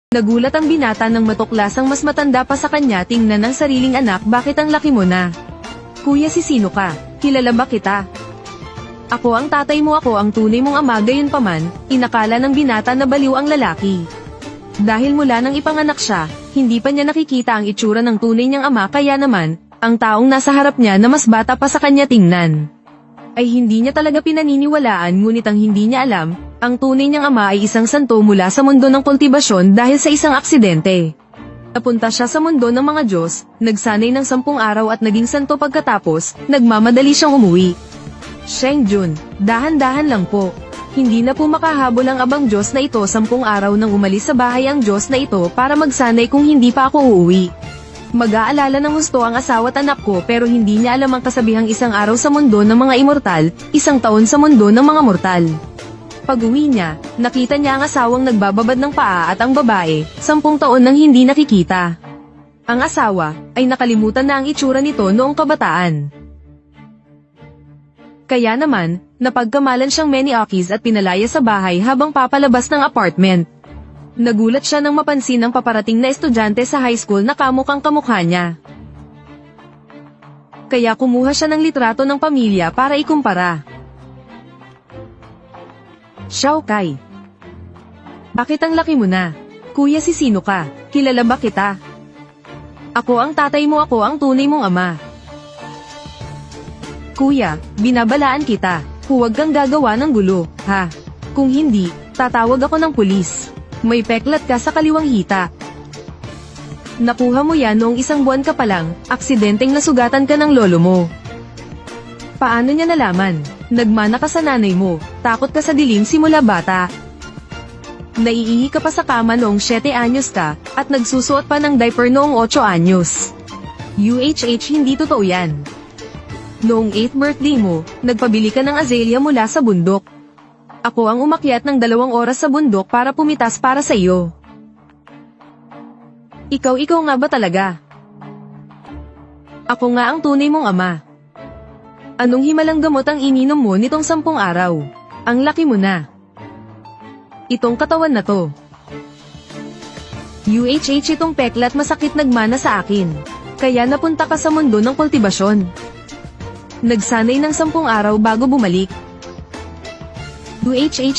Nagulat ang binata nang matuklasang mas matanda pa sa kanya. Tingnan ang sariling anak. Bakit ang laki mo na? Kuya, si sino ka? Kilala ba kita? Ako ang tatay mo, ako ang tunay mong ama. Gayunpaman, inakala ng binata na baliw ang lalaki. Dahil mula nang ipanganak siya, hindi pa niya nakikita ang itsura ng tunay niyang ama, kaya naman, ang taong nasa harap niya na mas bata pa sa kanya tingnan ay hindi niya talaga pinaniniwalaan. Ngunit ang hindi niya alam, ang tunay niyang ama ay isang santo mula sa mundo ng kultibasyon dahil sa isang aksidente. Napunta siya sa mundo ng mga Diyos, nagsanay ng 10 araw at naging santo pagkatapos, nagmamadali siyang umuwi. Sheng Jun, dahan-dahan lang po. Hindi na po makahabol ang abang Diyos na ito. 10 araw nang umalis sa bahay ang Diyos na ito para magsanay kung hindi pa ako uuwi. Mag-aalala ng husto ang asawa at anak ko, pero hindi niya alam ang kasabihang 1 araw sa mundo ng mga immortal, 1 taon sa mundo ng mga mortal. Pag-uwi niya, nakita niya ang asawang nagbababad ng paa at ang babae, 10 taon nang hindi nakikita. Ang asawa, ay nakalimutan na ang itsura nito noong kabataan. Kaya naman, napagkamalan siyang Meniakis at pinalaya sa bahay habang papalabas ng apartment. Nagulat siya nang mapansin ang paparating na estudyante sa high school na kamukhang kamukha niya. Kaya kumuha siya ng litrato ng pamilya para ikumpara. Xiao Kai. Bakit ang laki mo na? Kuya, si sino ka? Kilala ba kita? Ako ang tatay mo, ako ang tunay mong ama. Kuya, binabalaan kita. Huwag kang gagawa ng gulo, ha? Kung hindi, tatawag ako ng pulis. May peklat ka sa kaliwang hita. Nakuha mo yan noong 1 buwan ka pa lang, aksidenteng nasugatan ka ng lolo mo. Paano niya nalaman? Nagmana ka sa nanay mo, takot ka sa dilim simula bata. Naiihi ka pa sa kama noong 7 anyos ka, at nagsusuot pa ng diaper noong 8 anyos. Hindi totoo yan. Noong 8th birthday mo, nagpabili ka ng azalea mula sa bundok. Ako ang umakyat ng 2 oras sa bundok para pumitas para sa iyo. Ikaw nga ba talaga? Ako nga ang tunay mong ama. Anong himalang gamot ang ininom mo nitong 10 araw? Ang laki mo na. Itong katawan na to. Itong peklat masakit, nagmana sa akin. Kaya napunta ka sa mundo ng kultibasyon. Nagsanay ng 10 araw bago bumalik.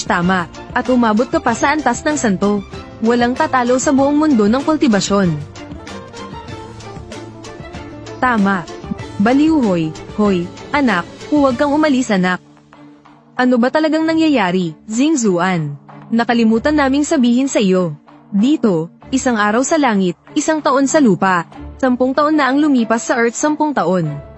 Tama, at umabot ka pa sa antas ng santo. Walang tatalo sa buong mundo ng kultibasyon. Tama. Baliw, hoy, anak, huwag kang umalis, anak. Ano ba talagang nangyayari, Xingzuan? Nakalimutan naming sabihin sa iyo. Dito, 1 araw sa langit, 1 taon sa lupa. 10 taon na ang lumipas sa Earth, 10 taon.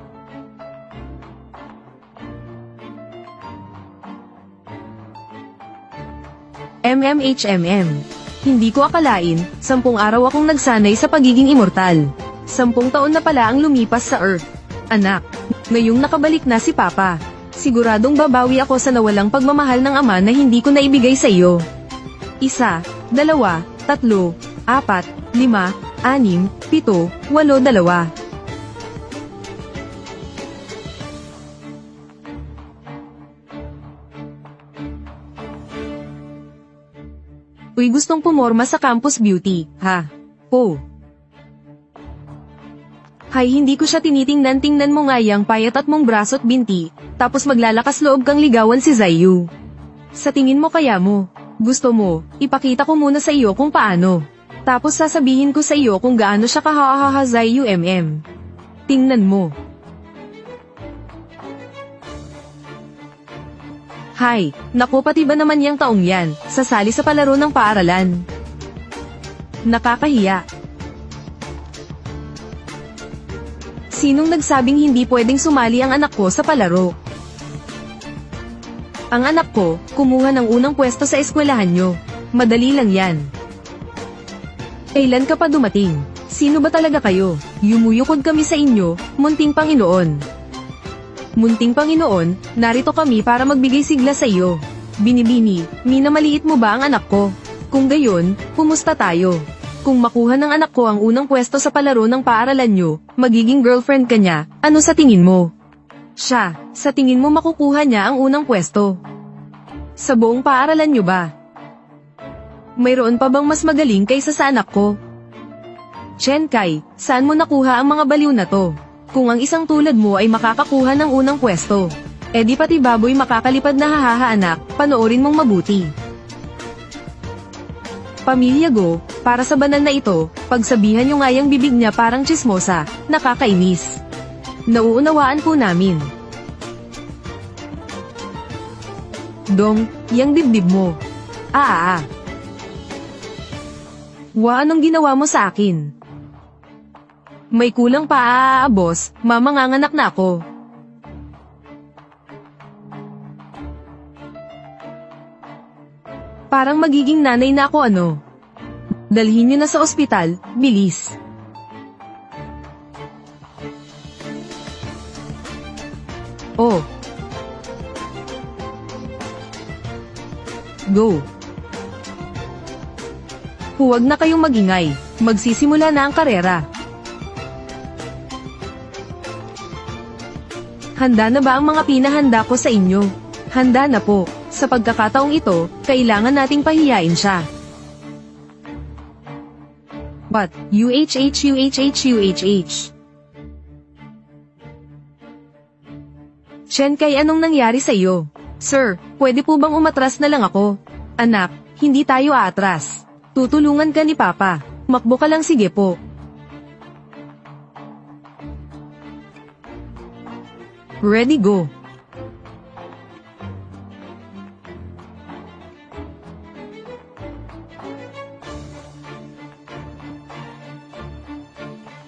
Hindi ko akalain, 10 araw akong nagsanay sa pagiging immortal. 10 taon na pala ang lumipas sa Earth. Anak, ngayong nakabalik na si Papa, siguradong babawi ako sa nawalang pagmamahal ng ama na hindi ko naibigay sa iyo. 1, 2, 3, 4, 5, 6, 7, 8, 2. Uy, gustong pumorma sa Campus Beauty, ha? Oh. Hay, hindi ko siya tinitingnan. Tingnan mo nga yang payat at mong braso't binti, tapos maglalakas loob kang ligawan si Zayu. Sa tingin mo kaya mo, gusto mo, ipakita ko muna sa iyo kung paano. Tapos sasabihin ko sa iyo kung gaano siya kahahaha Zayu. Tingnan mo. Hay, naku, pati ba naman yang taong yan, sasali sa palaro ng paaralan. Nakakahiya. Sinong nagsabing hindi pwedeng sumali ang anak ko sa palaro? Ang anak ko, kumuha ng unang pwesto sa eskwelahan nyo. Madali lang yan. Kailan ka pa dumating? Sino ba talaga kayo? Yumuyukod kami sa inyo, munting Panginoon. Munting Panginoon, narito kami para magbigay sigla sa iyo. Binibini, minamaliit mo ba ang anak ko? Kung gayon, pumusta tayo? Kung makuha ng anak ko ang unang pwesto sa palaro ng paaralan nyo, magiging girlfriend ka niya, ano sa tingin mo? Siya, sa tingin mo makukuha niya ang unang pwesto? Sa buong paaralan nyo ba? Mayroon pa bang mas magaling kaysa sa anak ko? Chen Kai, saan mo nakuha ang mga baliw na to? Kung ang isang tulad mo ay makakakuha ng unang pwesto, di pati baboy makakalipad na hahaha anak, panoorin mong mabuti. Pamilya Go, para sa banal na ito, pagsabihan nyo nga yung bibig niya parang tsismosa, nakakainis. Nauunawaan po namin. Dong, yang dibdib mo. Wa, anong ginawa mo sa akin? May kulang pa boss, mamanganganak na ako. Parang magiging nanay na ako ano. Dalhin niyo na sa ospital, bilis. Oh. Go. Huwag na kayong magingay, magsisimula na ang karera. Handa na ba ang mga pinahanda ko sa inyo? Handa na po. Sa pagkakataong ito, kailangan nating pahiyain siya. But, Chen Kai, anong nangyari sa iyo? Sir, pwede po bang umatras na lang ako? Anak, hindi tayo aatras. Tutulungan ka ni Papa. Makbo ka lang, sige po. Ready, go.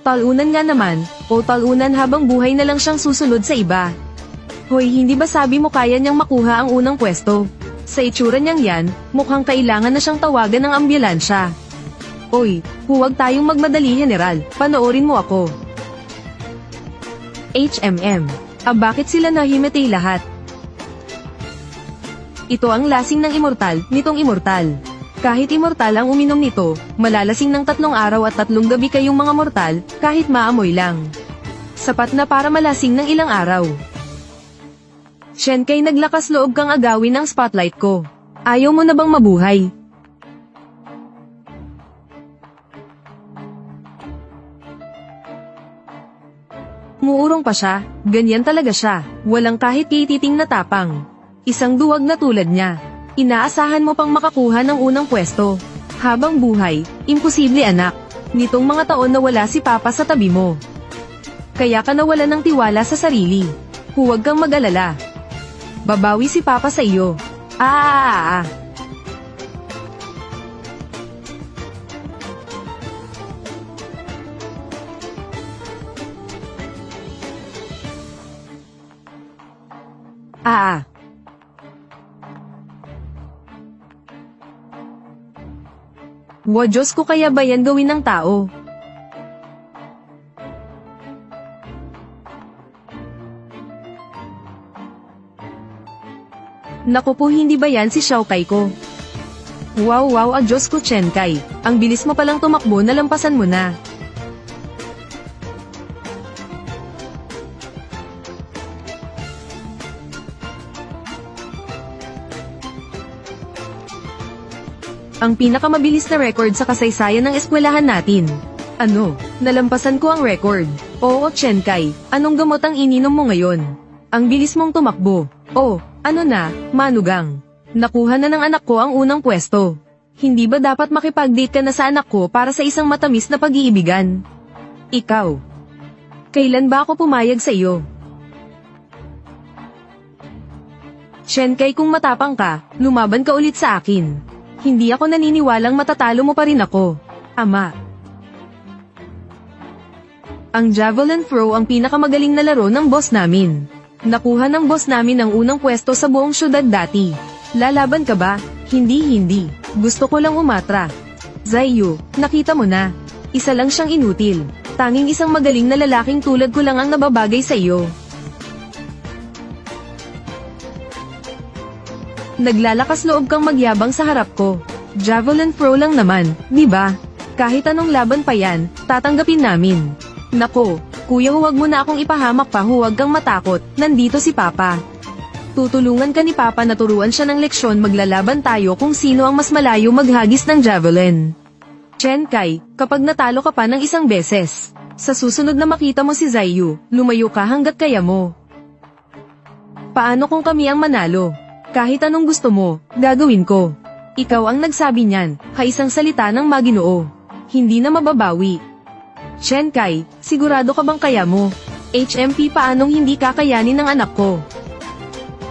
Talunan nga naman, o talunan habang buhay na lang siyang susunod sa iba. Hoy, hindi ba sabi mo kaya niyang makuha ang unang pwesto? Sa itsura niyang yan, mukhang kailangan na siyang tawagan ng ambulansya. Oy, huwag tayong magmadali, General, panoorin mo ako. Bakit sila nahimatay lahat? Ito ang lasing ng immortal, nitong immortal. Kahit immortal ang uminom nito, malalasing ng 3 araw at 3 gabi kayong mga mortal, kahit maamoy lang. Sapat na para malasing ng ilang araw. Chen Kai, naglakas loob kang agawin ang spotlight ko. Ayaw mo na bang mabuhay? Muurong pa siya, ganyan talaga siya, walang kahit kititing na tapang. Isang duwag na tulad niya. Inaasahan mo pang makakuha ng unang pwesto. Habang buhay, imposible anak. Nitong mga taon na wala si Papa sa tabi mo. Kaya ka nawalan ng tiwala sa sarili. Huwag kang mag-alala. Babawi si Papa sa iyo. Wa, Diyos ko, kaya ba yan gawin ng tao? Naku po, hindi ba yan si Xiao Kai ko? Wow, Diyos ko, Chen Kai. Ang bilis mo palang tumakbo, nalampasan mo na. Ang pinakamabilis na record sa kasaysayan ng eskwelahan natin. Ano, nalampasan ko ang record. Oo, Chen Kai, anong gamot ang ininom mo ngayon? Ang bilis mong tumakbo. Oh, ano na, manugang. Nakuha na ng anak ko ang unang pwesto. Hindi ba dapat makipag-date ka na sa anak ko para sa isang matamis na pag-iibigan? Ikaw. Kailan ba ako pumayag sa iyo? Chen Kai, kung matapang ka, lumaban ka ulit sa akin. Hindi ako naniniwalang matatalo mo pa rin ako, Ama. Ang javelin throw ang pinakamagaling na laro ng boss namin. Nakuha ng boss namin ang unang pwesto sa buong syudad dati. Lalaban ka ba? Hindi. Gusto ko lang umatra. Zaiyu, nakita mo na. Isa lang siyang inutil. Tanging isang magaling na lalaking tulad ko lang ang nababagay sa iyo. Naglalakas loob kang magyabang sa harap ko. Javelin throw lang naman, di ba? Kahit anong laban pa yan, tatanggapin namin. Nako, kuya, huwag mo na akong ipahamak pa, huwag kang matakot, nandito si Papa. Tutulungan ka ni Papa na turuan siya ng leksyon, maglalaban tayo kung sino ang mas malayo maghagis ng javelin. Chen Kai, kapag natalo ka pa ng isang beses, sa susunod na makita mo si Zaiyu, lumayo ka hanggat kaya mo. Paano kung kami ang manalo? Kahit anong gusto mo, gagawin ko. Ikaw ang nagsabi niyan, kaisang salita ng maginoo. Hindi na mababawi. Chen Kai, sigurado ka bang kaya mo? HMP, paanong hindi kakayanin ng anak ko?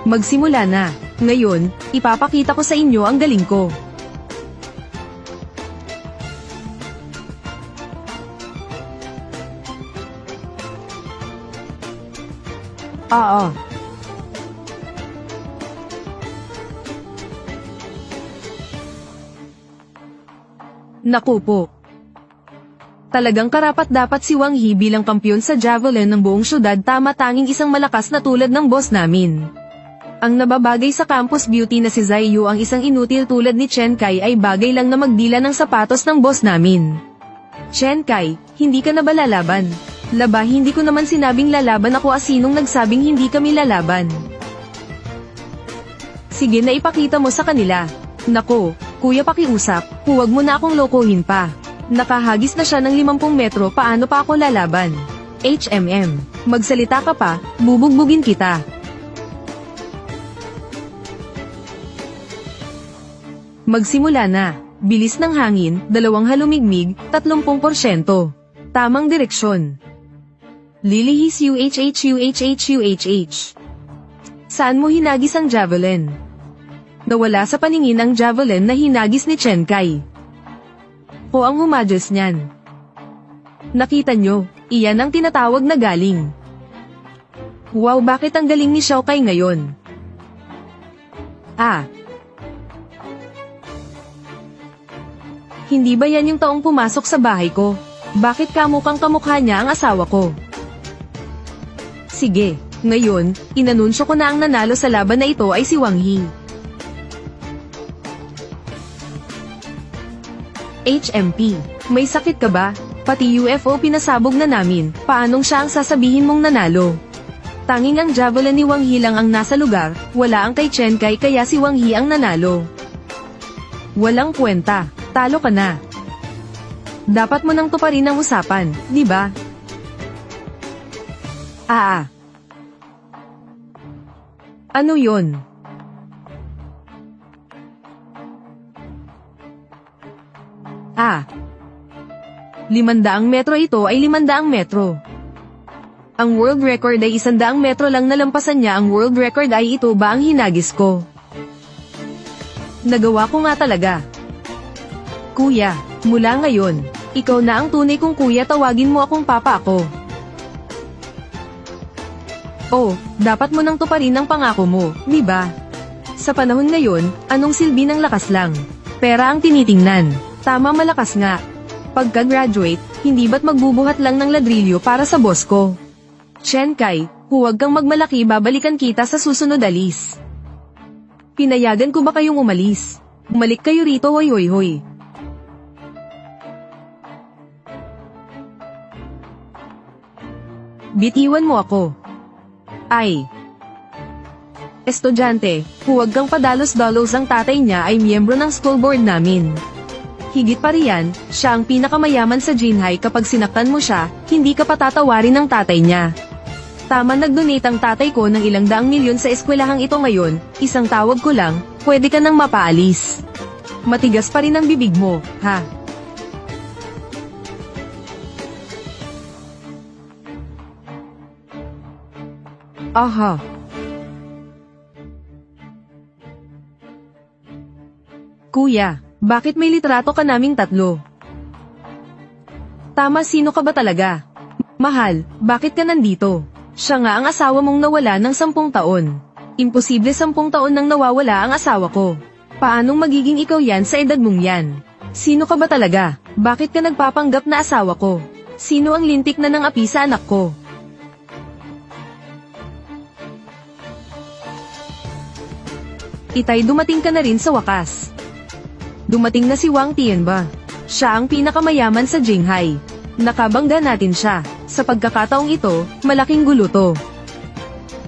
Magsimula na. Ngayon, ipapakita ko sa inyo ang galing ko. Oo. Naku po. Talagang karapat-dapat si Wang He bilang kampiyon sa javelin ng buong syudad, tama tanging isang malakas na tulad ng boss namin. Ang nababagay sa campus beauty na si Zaiyu ang isang inutil tulad ni Chen Kai ay bagay lang na magdila ng sapatos ng boss namin. Chen Kai, hindi ka na ba lalaban? Laba, hindi ko naman sinabing lalaban ako, asinong nagsabing hindi kami lalaban? Sige na, ipakita mo sa kanila. Nako, kuya, pakiusap, huwag mo na akong lokohin pa. Nakahagis na siya ng 50 metro, paano pa ako lalaban? Magsalita ka pa, bubugbugin kita. Magsimula na. Bilis ng hangin, 2 halumigmig, 30%. Tamang direksyon. Lilihis UHH. Saan mo hinagis ang javelin? Nawala sa paningin ang javelin na hinagis ni Chen Kai. Ko ang humadyos niyan. Nakita nyo, iyan ang tinatawag na galing. Wow, bakit ang galing ni Xiao Kai ngayon? Hindi ba yan yung taong pumasok sa bahay ko? Bakit kamukhang kamukha niya ang asawa ko? Sige, ngayon, inanunsyo ko na ang nanalo sa laban na ito ay si Wang He. HMP, may sakit ka ba? Pati UFO pinasabog na namin, paanong siya ang sasabihin mong nanalo? Tanging ang javelin ni Wang He lang ang nasa lugar, wala ang kay Chen Kai, kaya si Wang He ang nanalo. Walang kwenta, talo ka na. Dapat mo nang tuparin ang usapan, di ba? Ano yon? 500 metro, ito ay 500 metro. Ang world record ay 100 metro lang, nalampasan niya ang world record. Ay ito ba ang hinagis ko? Nagawa ko nga talaga. Kuya, mula ngayon, ikaw na ang tunay kong kuya, tawagin mo akong papa ako. Oh, dapat mo nang tuparin ang pangako mo, di ba? Sa panahon ngayon, anong silbi ng lakas lang? Pera ang tinitingnan. Tama, malakas nga. Pagka-graduate, hindi ba't magbubuhat lang ng ladrilyo para sa boss ko? Chen Kai, huwag kang magmalaki, babalikan kita sa susunod, alis. Pinayagan ko ba kayong umalis? Umalik kayo rito, hoy hoy hoy. Bitiwan mo ako. Ay. Estudyante, huwag kang padalos-dalos, ang tatay niya ay miyembro ng school board namin. Higit pa riyan, siya ang pinakamayaman sa Jinhai, kapag sinaktan mo siya, hindi ka patatawarin ng tatay niya. Tama, nag-donate ang tatay ko ng ilang daang milyon sa eskwelahang ito ngayon, isang tawag ko lang, pwede ka nang mapaalis. Matigas pa rin ang bibig mo, ha? Aha. Kuya, bakit may litrato ka naming tatlo? Tama, sino ka ba talaga? Mahal, bakit ka nandito? Siya nga ang asawa mong nawala ng 10 taon. Imposible 10 taon nang nawawala ang asawa ko. Paanong magiging ikaw yan sa edad mong yan? Sino ka ba talaga? Bakit ka nagpapanggap na asawa ko? Sino ang lintik na ng api sa anak ko? Itay, dumating ka na rin sa wakas. Dumating na si Wang Tianba. Siya ang pinakamayaman sa Jinhai. Nakabangga natin siya. Sa pagkakataong ito, malaking gulo to.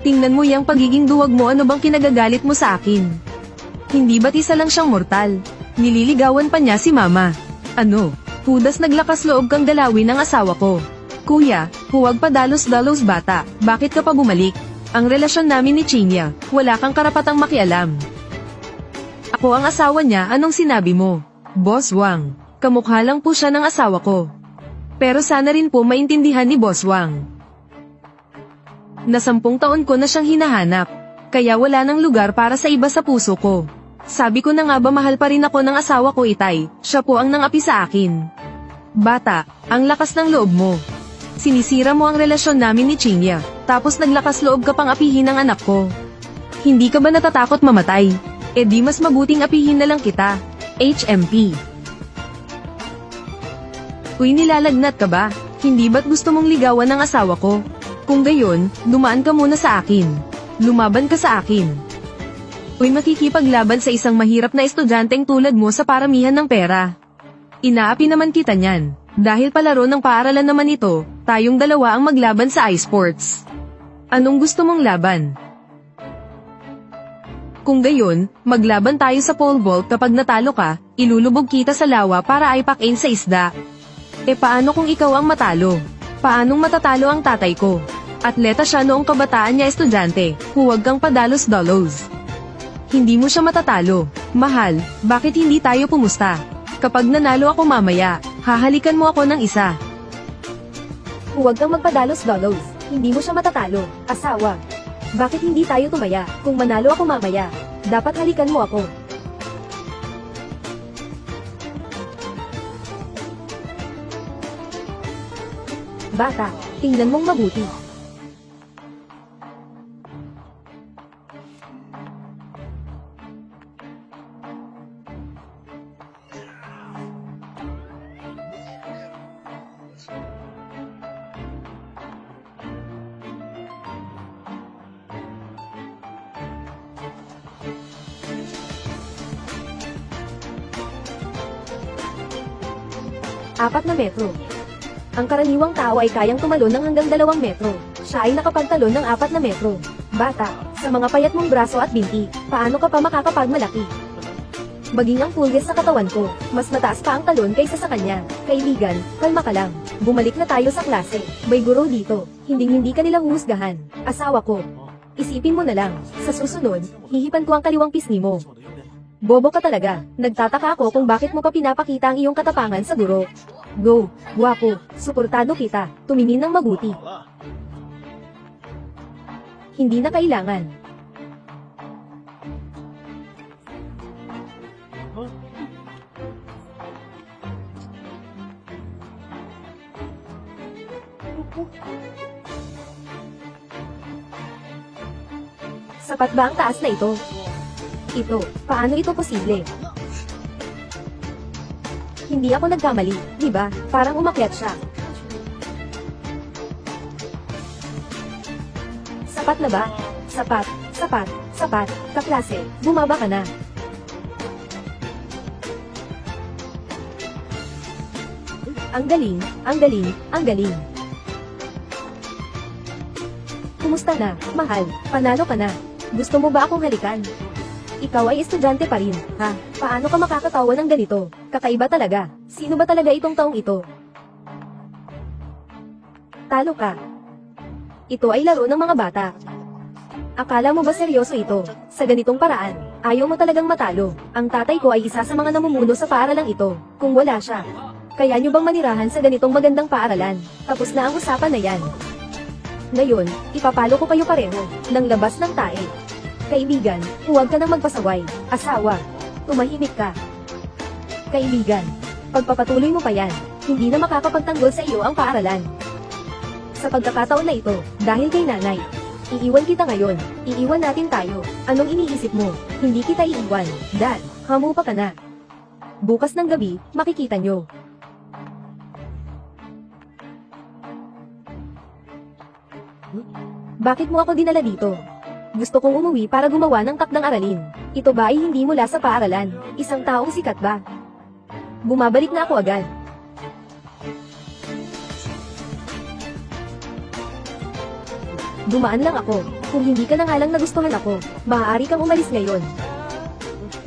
Tingnan mo yung pagiging duwag mo, ano bang kinagagalit mo sa akin? Hindi ba't isa lang siyang mortal? Nililigawan pa niya si mama. Ano? Hudas naglakas loob kang dalawin ang asawa ko. Kuya, huwag pa dalos-dalos bata, bakit ka pa bumalik? Ang relasyon namin ni Chinya, wala kang karapatang makialam. Ako ang asawa niya, anong sinabi mo? Boss Wang, kamukha lang po siya ng asawa ko. Pero sana rin po maintindihan ni Boss Wang na 10 taon ko na siyang hinahanap, kaya wala nang lugar para sa iba sa puso ko. Sabi ko na nga ba mahal pa rin ako ng asawa ko, Itay, siya po ang nangapi sa akin. Bata, ang lakas ng loob mo. Sinisira mo ang relasyon namin ni Chinya, tapos naglakas loob ka pang apihin ang anak ko. Hindi ka ba natatakot mamatay? E di mas mabuting apihin na lang kita. HMP. Uy, nilalagnat ka ba? Hindi ba't gusto mong ligawan ng asawa ko? Kung gayon, dumaan ka muna sa akin. Lumaban ka sa akin. Uy, makikipaglaban sa isang mahirap na estudyanteng tulad mo sa paramihan ng pera. Inaapi naman kita niyan. Dahil palaro ng paaralan naman ito, tayong dalawa ang maglaban sa iSports. Anong gusto mong laban? Kung gayon, maglaban tayo sa pole vault. Kapag natalo ka, ilulubog kita sa lawa para aipakin sa isda. E paano kung ikaw ang matalo? Paanong matatalo ang tatay ko? Atleta siya noong kabataan niya, estudyante, huwag kang padalos-dalos. Hindi mo siya matatalo. Mahal, bakit hindi tayo pumusta? Kapag nanalo ako mamaya, hahalikan mo ako ng isa. Huwag kang magpadalos-dalos, hindi mo siya matatalo, asawa. Bakit hindi tayo tumaya? Kung manalo ako mamaya, dapat halikan mo ako. Bata, tingnan mong mabuti. Apat na metro. Ang karaniwang tao ay kayang tumalon ng hanggang 2 metro. Siya ay nakapagtalon ng 4 na metro. Bata, sa mga payat mong braso at binti, paano ka pa makakapagmalaki? Maging ang pulges sa katawan ko, mas mataas pa ang talon kaysa sa kanya. Kaibigan, kalma ka lang. Bumalik na tayo sa klase. May guro dito. Hindi ka nilang husgahan. Asawa ko. Isipin mo na lang, sa susunod, hihipan ko ang kaliwang pisngi mo. Bobo ka talaga. Nagtataka ako kung bakit mo pa pinapakita ang iyong katapangan sa guro. Go, guwapo, suportado kita, tumingin ng mabuti. Hindi na kailangan. Sapat ba ang taas na ito? Ito, paano ito posible? Hindi ako nagkamali, di ba? Parang umakyat siya. Sapat na ba? Sapat, sapat, sapat, kaklase, bumaba ka na. Ang galing, ang galing, ang galing. Kumusta na, mahal? Panalo ka na. Gusto mo ba akong halikan? Ikaw ay estudyante pa rin, ha? Paano ka makakatawa ng ganito? Kakaiba talaga. Sino ba talaga itong taong ito? Talo ka. Ito ay laro ng mga bata. Akala mo ba seryoso ito? Sa ganitong paraan, ayaw mo talagang matalo. Ang tatay ko ay isa sa mga namumuno sa paaralang ito. Kung wala siya, kaya nyo bang manirahan sa ganitong magandang paaralan? Tapos na ang usapan na yan. Ngayon, ipapalo ko kayo pareho, ng labas ng tae. Kaibigan, huwag ka nang magpasaway. Asawa, tumahimik ka. Kaibigan, pagpapatuloy mo pa yan, hindi na makakapagtanggol sa iyo ang paaralan. Sa pagkakataon na ito, dahil kay nanay, iiwan kita ngayon, iiwan natin tayo. Anong iniisip mo? Hindi kita iiwan. Dad, hamu pa ka na. Bukas ng gabi, makikita nyo. Bakit mo ako dinala dito? Gusto kong umuwi para gumawa ng takdang aralin. Ito ba ay hindi mula sa paaralan? Isang taong sikat ba? Bumabalik na ako agad. Dumaan lang ako. Kung hindi ka na nga lang nagustuhan ako, maaari kang umalis ngayon.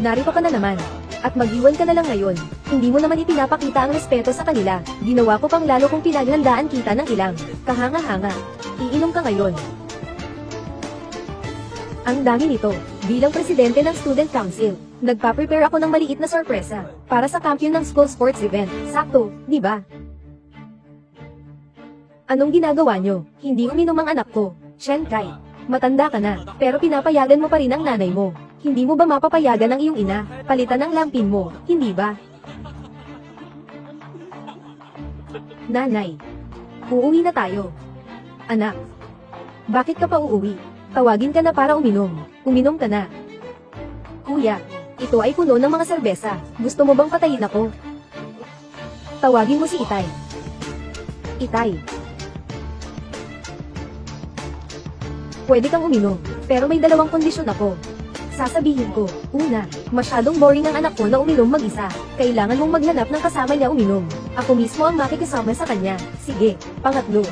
Narito ka na naman. At mag-iwan ka na lang ngayon. Hindi mo naman ipinapakita ang respeto sa kanila. Ginawa ko pang lalo kung pinaghandaan kita ng ilang kahanga-hanga. Iinom ka ngayon. Ang dami nito. Bilang presidente ng Student Council, nagpa-prepare ako ng maliit na sorpresa para sa kampiyon ng school sports event. Sakto, di ba? Anong ginagawa nyo? Hindi uminom ang anak ko. Shenkai, matanda ka na, pero pinapayagan mo pa rin ang nanay mo. Hindi mo ba mapapayagan ang iyong ina? Palitan ang lampin mo, hindi ba? Nanay, uuwi na tayo. Anak, bakit ka pa uuwi? Tawagin ka na para uminom. Uminom ka na. Kuya, ito ay puno ng mga serbesa. Gusto mo bang patayin ako? Tawagin mo si Itay. Itay. Pwede kang uminom, pero may dalawang kondisyon ako. Sasabihin ko, una, masyadong boring ang anak ko na uminom mag-isa. Kailangan mong maghanap ng kasama niya uminom. Ako mismo ang makikisama sa kanya. Sige, pangatlo.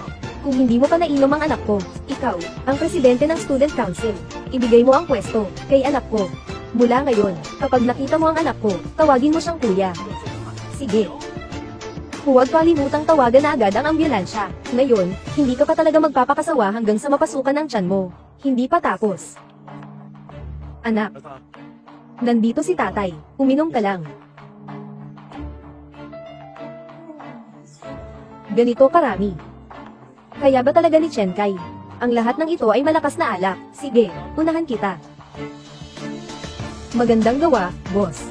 Kung hindi mo pa nainom ang anak ko, ikaw, ang presidente ng student council, ibigay mo ang pwesto, kay anak ko. Mula ngayon, kapag nakita mo ang anak ko, tawagin mo siyang kuya. Sige. Huwag kalimutang tawagan na agad ang ambulansya. Ngayon, hindi ka pa talaga magpapakasawa hanggang sa mapasukan ang tiyan mo. Hindi pa tapos. Anak, nandito si tatay, uminom ka lang. Ganito karami. Kaya ba talaga ni Chenkai? Ang lahat ng ito ay malakas na alak. Sige, unahan kita. Magandang gawa, boss.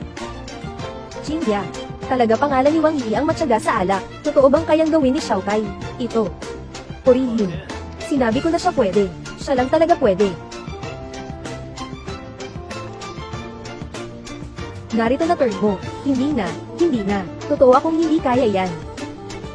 Chingya, talaga pangalan ni Wang Yi ang matyaga sa alak. Totoo bang kayang gawin ni Xiaokai? Ito. Purihin. Sinabi ko na siya pwede. Siya lang talaga pwede. Narito na turn mo. Hindi na. Totoo akong hindi kaya yan.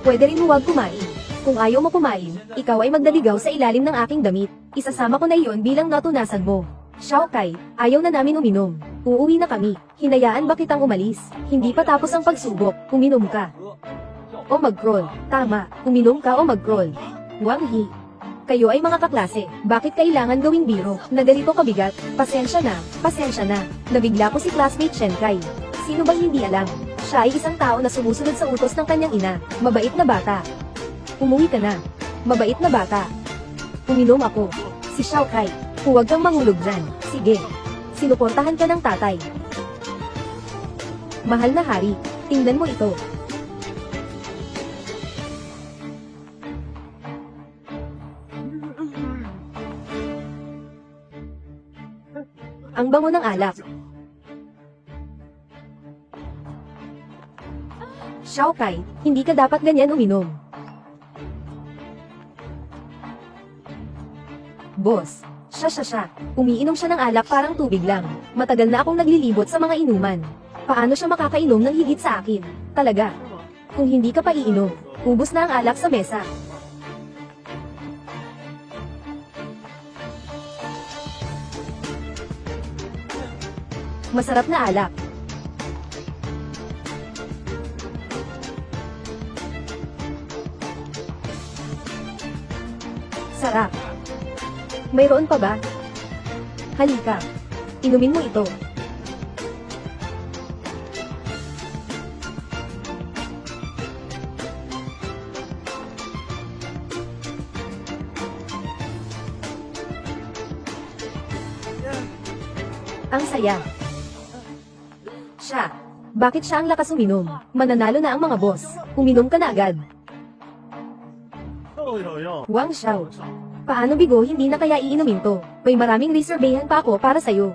Pwede rin huwag kumain. Kung ayaw mo kumain, ikaw ay magdaligaw sa ilalim ng aking damit. Isasama ko na iyon bilang natunasan mo. Xiaokai, ayaw na namin uminom. Uuwi na kami. Hinayaan ba kitang umalis? Hindi pa tapos ang pagsubok. Uminom ka. O mag-crawl. Tama, uminom ka o mag-crawl. Wang Yi. Kayo ay mga kaklase. Bakit kailangan gawing biro na ganito kabigat? Pasensya na. Nabigla ko si classmate Shenkai. Sino bang hindi alam? Siya ay isang tao na sumusunod sa utos ng kanyang ina. Mabait na bata. Umuwi ka na. Mabait na bata. Uminom ako. Si Xiaokai. Huwag kang mangulog dyan. Sige. Sinuportahan ka ng tatay. Mahal na hari, tingnan mo ito. Ang bango ng alak. Xiaokai, hindi ka dapat ganyan uminom. Boss, siya. Umiinom siya ng alak parang tubig lang. Matagal na akong naglilibot sa mga inuman. Paano siya makakainom ng higit sa akin? Talaga. Kung hindi ka pa iinom, ubos na ang alak sa mesa. Masarap na alak. Sarap. Mayroon pa ba? Halika. Inumin mo ito. Ang saya. Siya. Bakit siya ang lakas uminom? Mananalo na ang mga boss. Uminom ka na agad. Wang Xiao. Paano bigo hindi na kaya iinumin to? May maraming reservehan pa ako para sa'yo.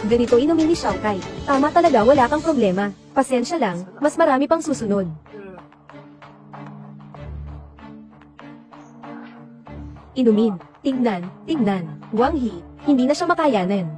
Ganito inumin ni Xiaokai. Tama talaga, wala kang problema. Pasensya lang, mas marami pang susunod. Inumin. Tignan. Wang Yi. Hindi na siya makayanan.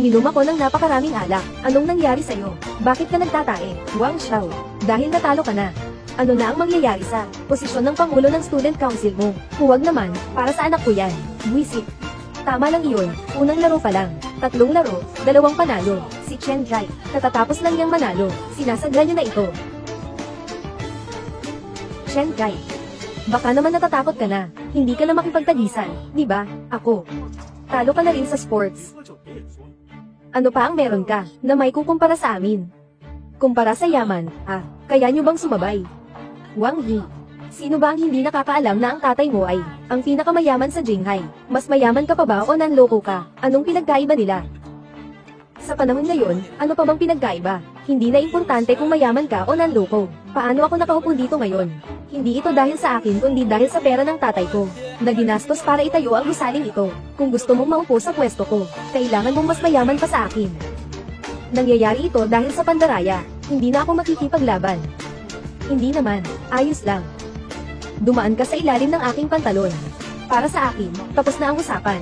Uminom ako ng napakaraming alak. Anong nangyari sa'yo? Bakit ka nagtatae? Wang Xiao. Dahil natalo ka na. Ano na ang mangyayari sa posisyon ng Pangulo ng Student Council mo? Huwag naman, para sa anak ko yan. Buisit. Tama lang iyon, unang laro pa lang. 3 laro, 2 panalo. Si Chen Jai, katatapos lang niyang manalo. Sinasadya niyo na ito. Chen Jai. Baka naman natatakot ka na. Hindi ka na makipagtagisan, di ba? Ako. Talo ka na rin sa sports. Ano pa ang meron ka, na may kukumpara sa amin? Kumpara sa yaman, kaya nyo bang sumabay? Wang Yi. Sino ba ang hindi nakakaalam na ang tatay mo ay ang pinakamayaman sa Jinghai? Mas mayaman ka pa ba o nanloko ka? Anong pinagkaiba nila? Sa panahon ngayon, ano pa bang pinagkaiba? Hindi na importante kung mayaman ka o nanloko. Paano ako nakaupo dito ngayon? Hindi ito dahil sa akin kundi dahil sa pera ng tatay ko, na ginastos para itayo ang gusaling ito. Kung gusto mong maupo sa pwesto ko, kailangan mong mas mayaman pa sa akin. Nangyayari ito dahil sa pandaraya, hindi na ako makikipaglaban. Hindi naman, ayos lang. Dumaan ka sa ilalim ng aking pantalon. Para sa akin, tapos na ang usapan.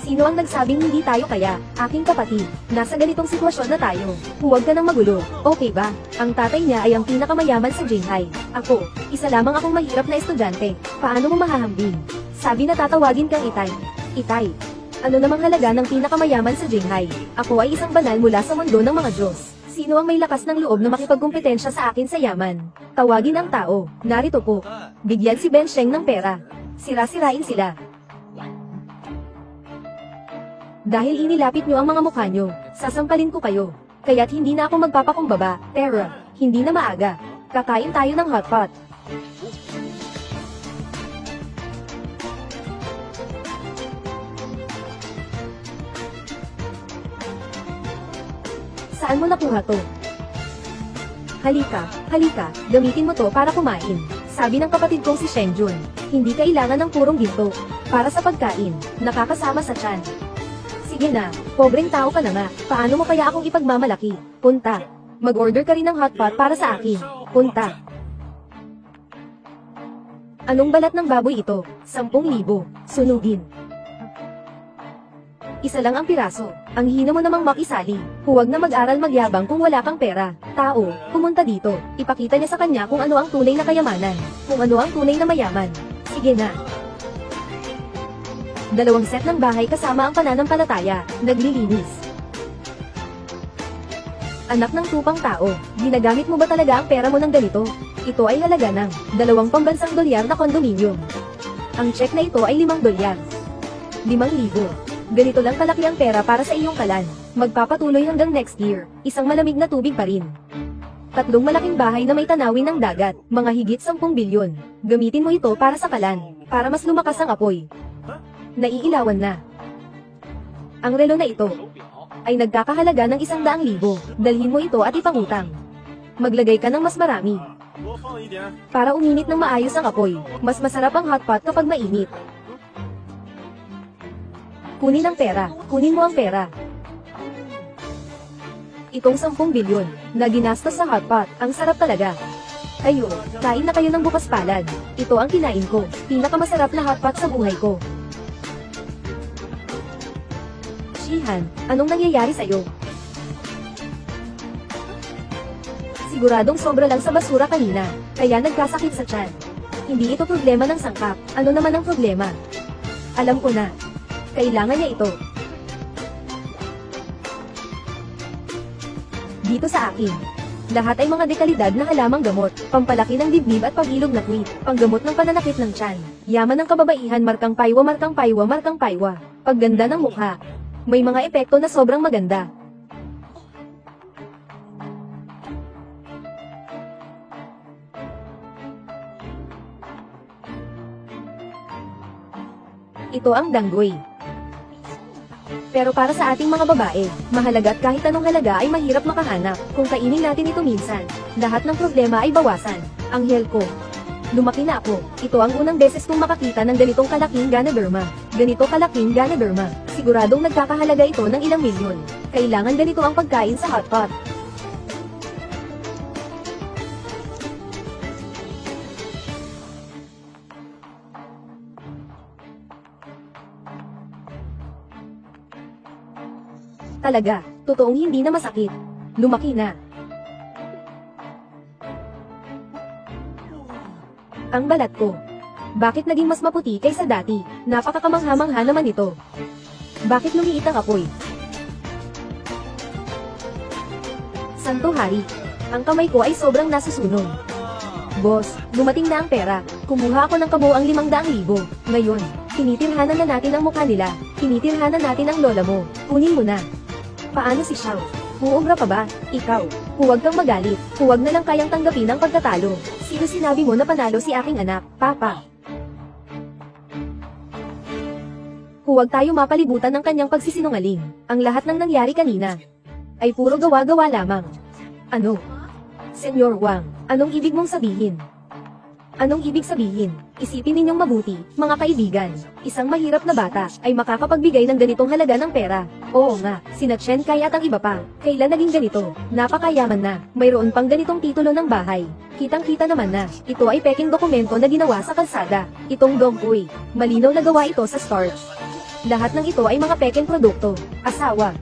Sino ang nagsabing hindi tayo kaya, aking kapatid? Nasa ganitong sitwasyon na tayo. Huwag ka nang magulo, okay ba? Ang tatay niya ay ang pinakamayaman sa Jinghai. Ako, isa lamang akong mahirap na estudyante. Paano mo mahahambing? Sabi na tatawagin kang Itay. Itay. Ano namang halaga ng pinakamayaman sa Jinghai? Ako ay isang banal mula sa mundo ng mga Diyos. Sino ang may lakas ng loob na makipagkumpetensya sa akin sa yaman? Tawagin ang tao. Narito po. Bigyan si Ben Sheng ng pera. Sira-sirain sila. Dahil inilapit nyo ang mga mukha nyo, sasampalin ko kayo. Kaya't hindi na ako magpapakumbaba. Tara, hindi na maaga. Kakain tayo ng hotpot. Saan mo nakuha to? Halika, halika, gamitin mo to para kumain. Sabi ng kapatid kong si Shenjun, hindi kailangan ng purong ginto. Para sa pagkain, nakakasama sa tiyan. Sige na, pobreng tao ka na nga, paano mo kaya akong ipagmamalaki? Punta. Mag-order ka rin ng hotpot para sa akin. Punta. Anong balat ng baboy ito? 10,000. Sunugin. Isa lang ang piraso. Ang hina mo namang makisali. Huwag na mag-aral magyabang kung wala kang pera. Tao, pumunta dito. Ipakita niya sa kanya kung ano ang tunay na kayamanan. Kung ano ang tunay na mayaman. Sige na. 2 set ng bahay kasama ang pananampalataya. Naglilinis. Anak ng tupang tao, ginagamit mo ba talaga ang pera mo ng ganito? Ito ay halaga ng 2 pambansang dolyar na kondominium. Ang check na ito ay 5 dolyar. 5,000. Ganito lang kalaki ang pera para sa iyong kalan. Magpapatuloy hanggang next year. Isang malamig na tubig pa rin. 3 malaking bahay na may tanawin ng dagat. Mga higit 10 bilyon. Gamitin mo ito para sa kalan. Para mas lumakas ang apoy. Naiilawan na. Ang relo na ito ay nagkakahalaga ng 100,000. Dalhin mo ito at ipangutang. Maglagay ka ng mas marami. Para uminit ng maayos ang apoy. Mas masarap ang hotpot kapag mainit. Kunin ang pera. Kunin mo ang pera. Itong 10 bilyon na ginastos sa hotpot, ang sarap talaga. Kayo, kain na kayo ng bukas palad. Ito ang kinain ko. Pinakamasarap na hotpot sa buhay ko. Shihan, anong nangyayari sa'yo? Siguradong sobra lang sa basura kanina, kaya nagkasakit sa tiyan. Hindi ito problema ng sangkap. Ano naman ang problema? Alam ko na. Kailangan niya ito. Dito sa akin. Lahat ay mga dekalidad na halamang gamot, pampalaki ng dibdib at pag-ilog na kwit, panggamot ng pananakit ng tiyan, yaman ng kababaihan, markang paywa, markang paywa, markang paywa, pagganda ng mukha. May mga epekto na sobrang maganda. Ito ang danggoy. Pero para sa ating mga babae, mahalaga at kahit anong halaga ay mahirap makahanap. Kung kainin natin ito minsan, lahat ng problema ay bawasan. Anghel ko. Lumaki na ako. Ito ang unang beses kong makakita ng ganitong kalaking Ganoderma. Ganito kalaking Ganoderma. Siguradong nagkakahalaga ito ng ilang milyon. Kailangan ganito ang pagkain sa hotpot. Talaga, totoong hindi na masakit. Lumaki na. Ang balat ko. Bakit naging mas maputi kaysa dati? Napakakamangha-mangha naman ito. Bakit lumiit ang apoy? Santo Hari. Ang kamay ko ay sobrang nasusunog. Boss, dumating na ang pera. Kumuha ako ng kabuang 500,000. Ngayon, tinitirhanan na natin ang mukha nila. Tinitirhanan natin ang lola mo. Kunin mo na. Paano si Xiao? Uubra pa ba? Ikaw. Huwag kang magalit. Huwag na lang kayang tanggapin ang pagkatalo. Sino sinabi mo na panalo si aking anak, Papa? Huwag tayo mapalibutan ng kanyang pagsisinungaling. Ang lahat ng nangyari kanina ay puro gawa-gawa lamang. Ano? Senyor Wang, anong ibig mong sabihin? Anong ibig sabihin? Isipin ninyong mabuti, mga kaibigan. Isang mahirap na bata ay makakapagbigay ng ganitong halaga ng pera. Oo nga, sina Chen Kai at ang iba pa. Kailan naging ganito? Napakayaman na. Mayroon pang ganitong titulo ng bahay. Kitang-kita naman na, ito ay peking dokumento na ginawa sa kalsada. Itong dog uy, malinaw na gawa ito sa starch. Lahat ng ito ay mga peking produkto. Asawa.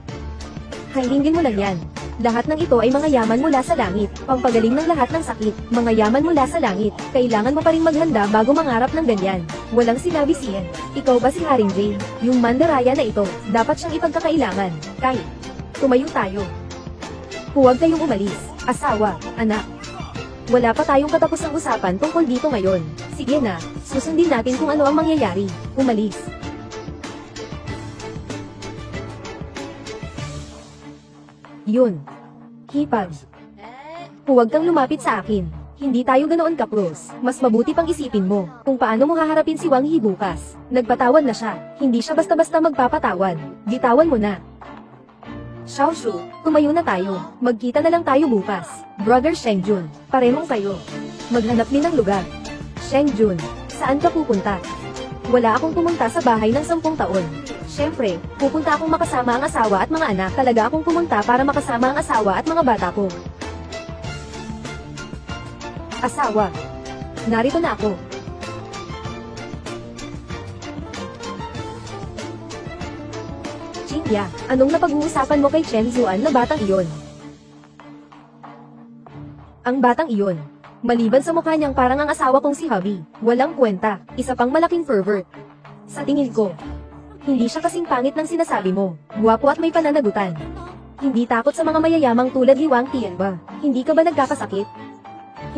Hailingin mo lang yan. Lahat ng ito ay mga yaman mula sa langit, pampagaling ng lahat ng sakit, mga yaman mula sa langit. Kailangan mo pa rin maghanda bago mangarap ng ganyan. Walang sinabi siyan. Ikaw ba si Haring Jane? Yung mandaraya na ito, dapat siyang ipagkakailangan. Kai, tumayo tayo. Huwag kayong umalis, asawa, anak. Wala pa tayong katapos ng usapan tungkol dito ngayon. Sige na, susundin natin kung ano ang mangyayari. Umalis. Yun. Hipag. Huwag kang lumapit sa akin. Hindi tayo ganoon kapros. Mas mabuti pang isipin mo kung paano mo haharapin si Wang Yi bukas. Nagpatawad na siya. Hindi siya basta-basta magpapatawad. Bitawan mo na. Xiao Shu, tumayo na tayo. Magkita na lang tayo bukas. Brother Sheng Jun, parehong kayo. Maghanap din ng lugar. Sheng Jun, saan ka pupunta? Wala akong pumunta sa bahay ng 10 taon. Siyempre, pupunta akong makasama ang asawa at mga anak. Talaga akong pumunta para makasama ang asawa at mga bata ko. Asawa. Narito na ako. Qingya, anong napag-uusapan mo kay Chen Zuan na batang iyon? Ang batang iyon. Maliban sa mukha niyang parang ang asawa kong si Hubby, walang kwenta, isa pang malaking pervert. Sa tingin ko, hindi siya kasing pangit ng sinasabi mo. Guwapo at may pananagutan. Hindi takot sa mga mayayamang tulad ni Wang Tianba. Hindi ka ba nagkakasakit?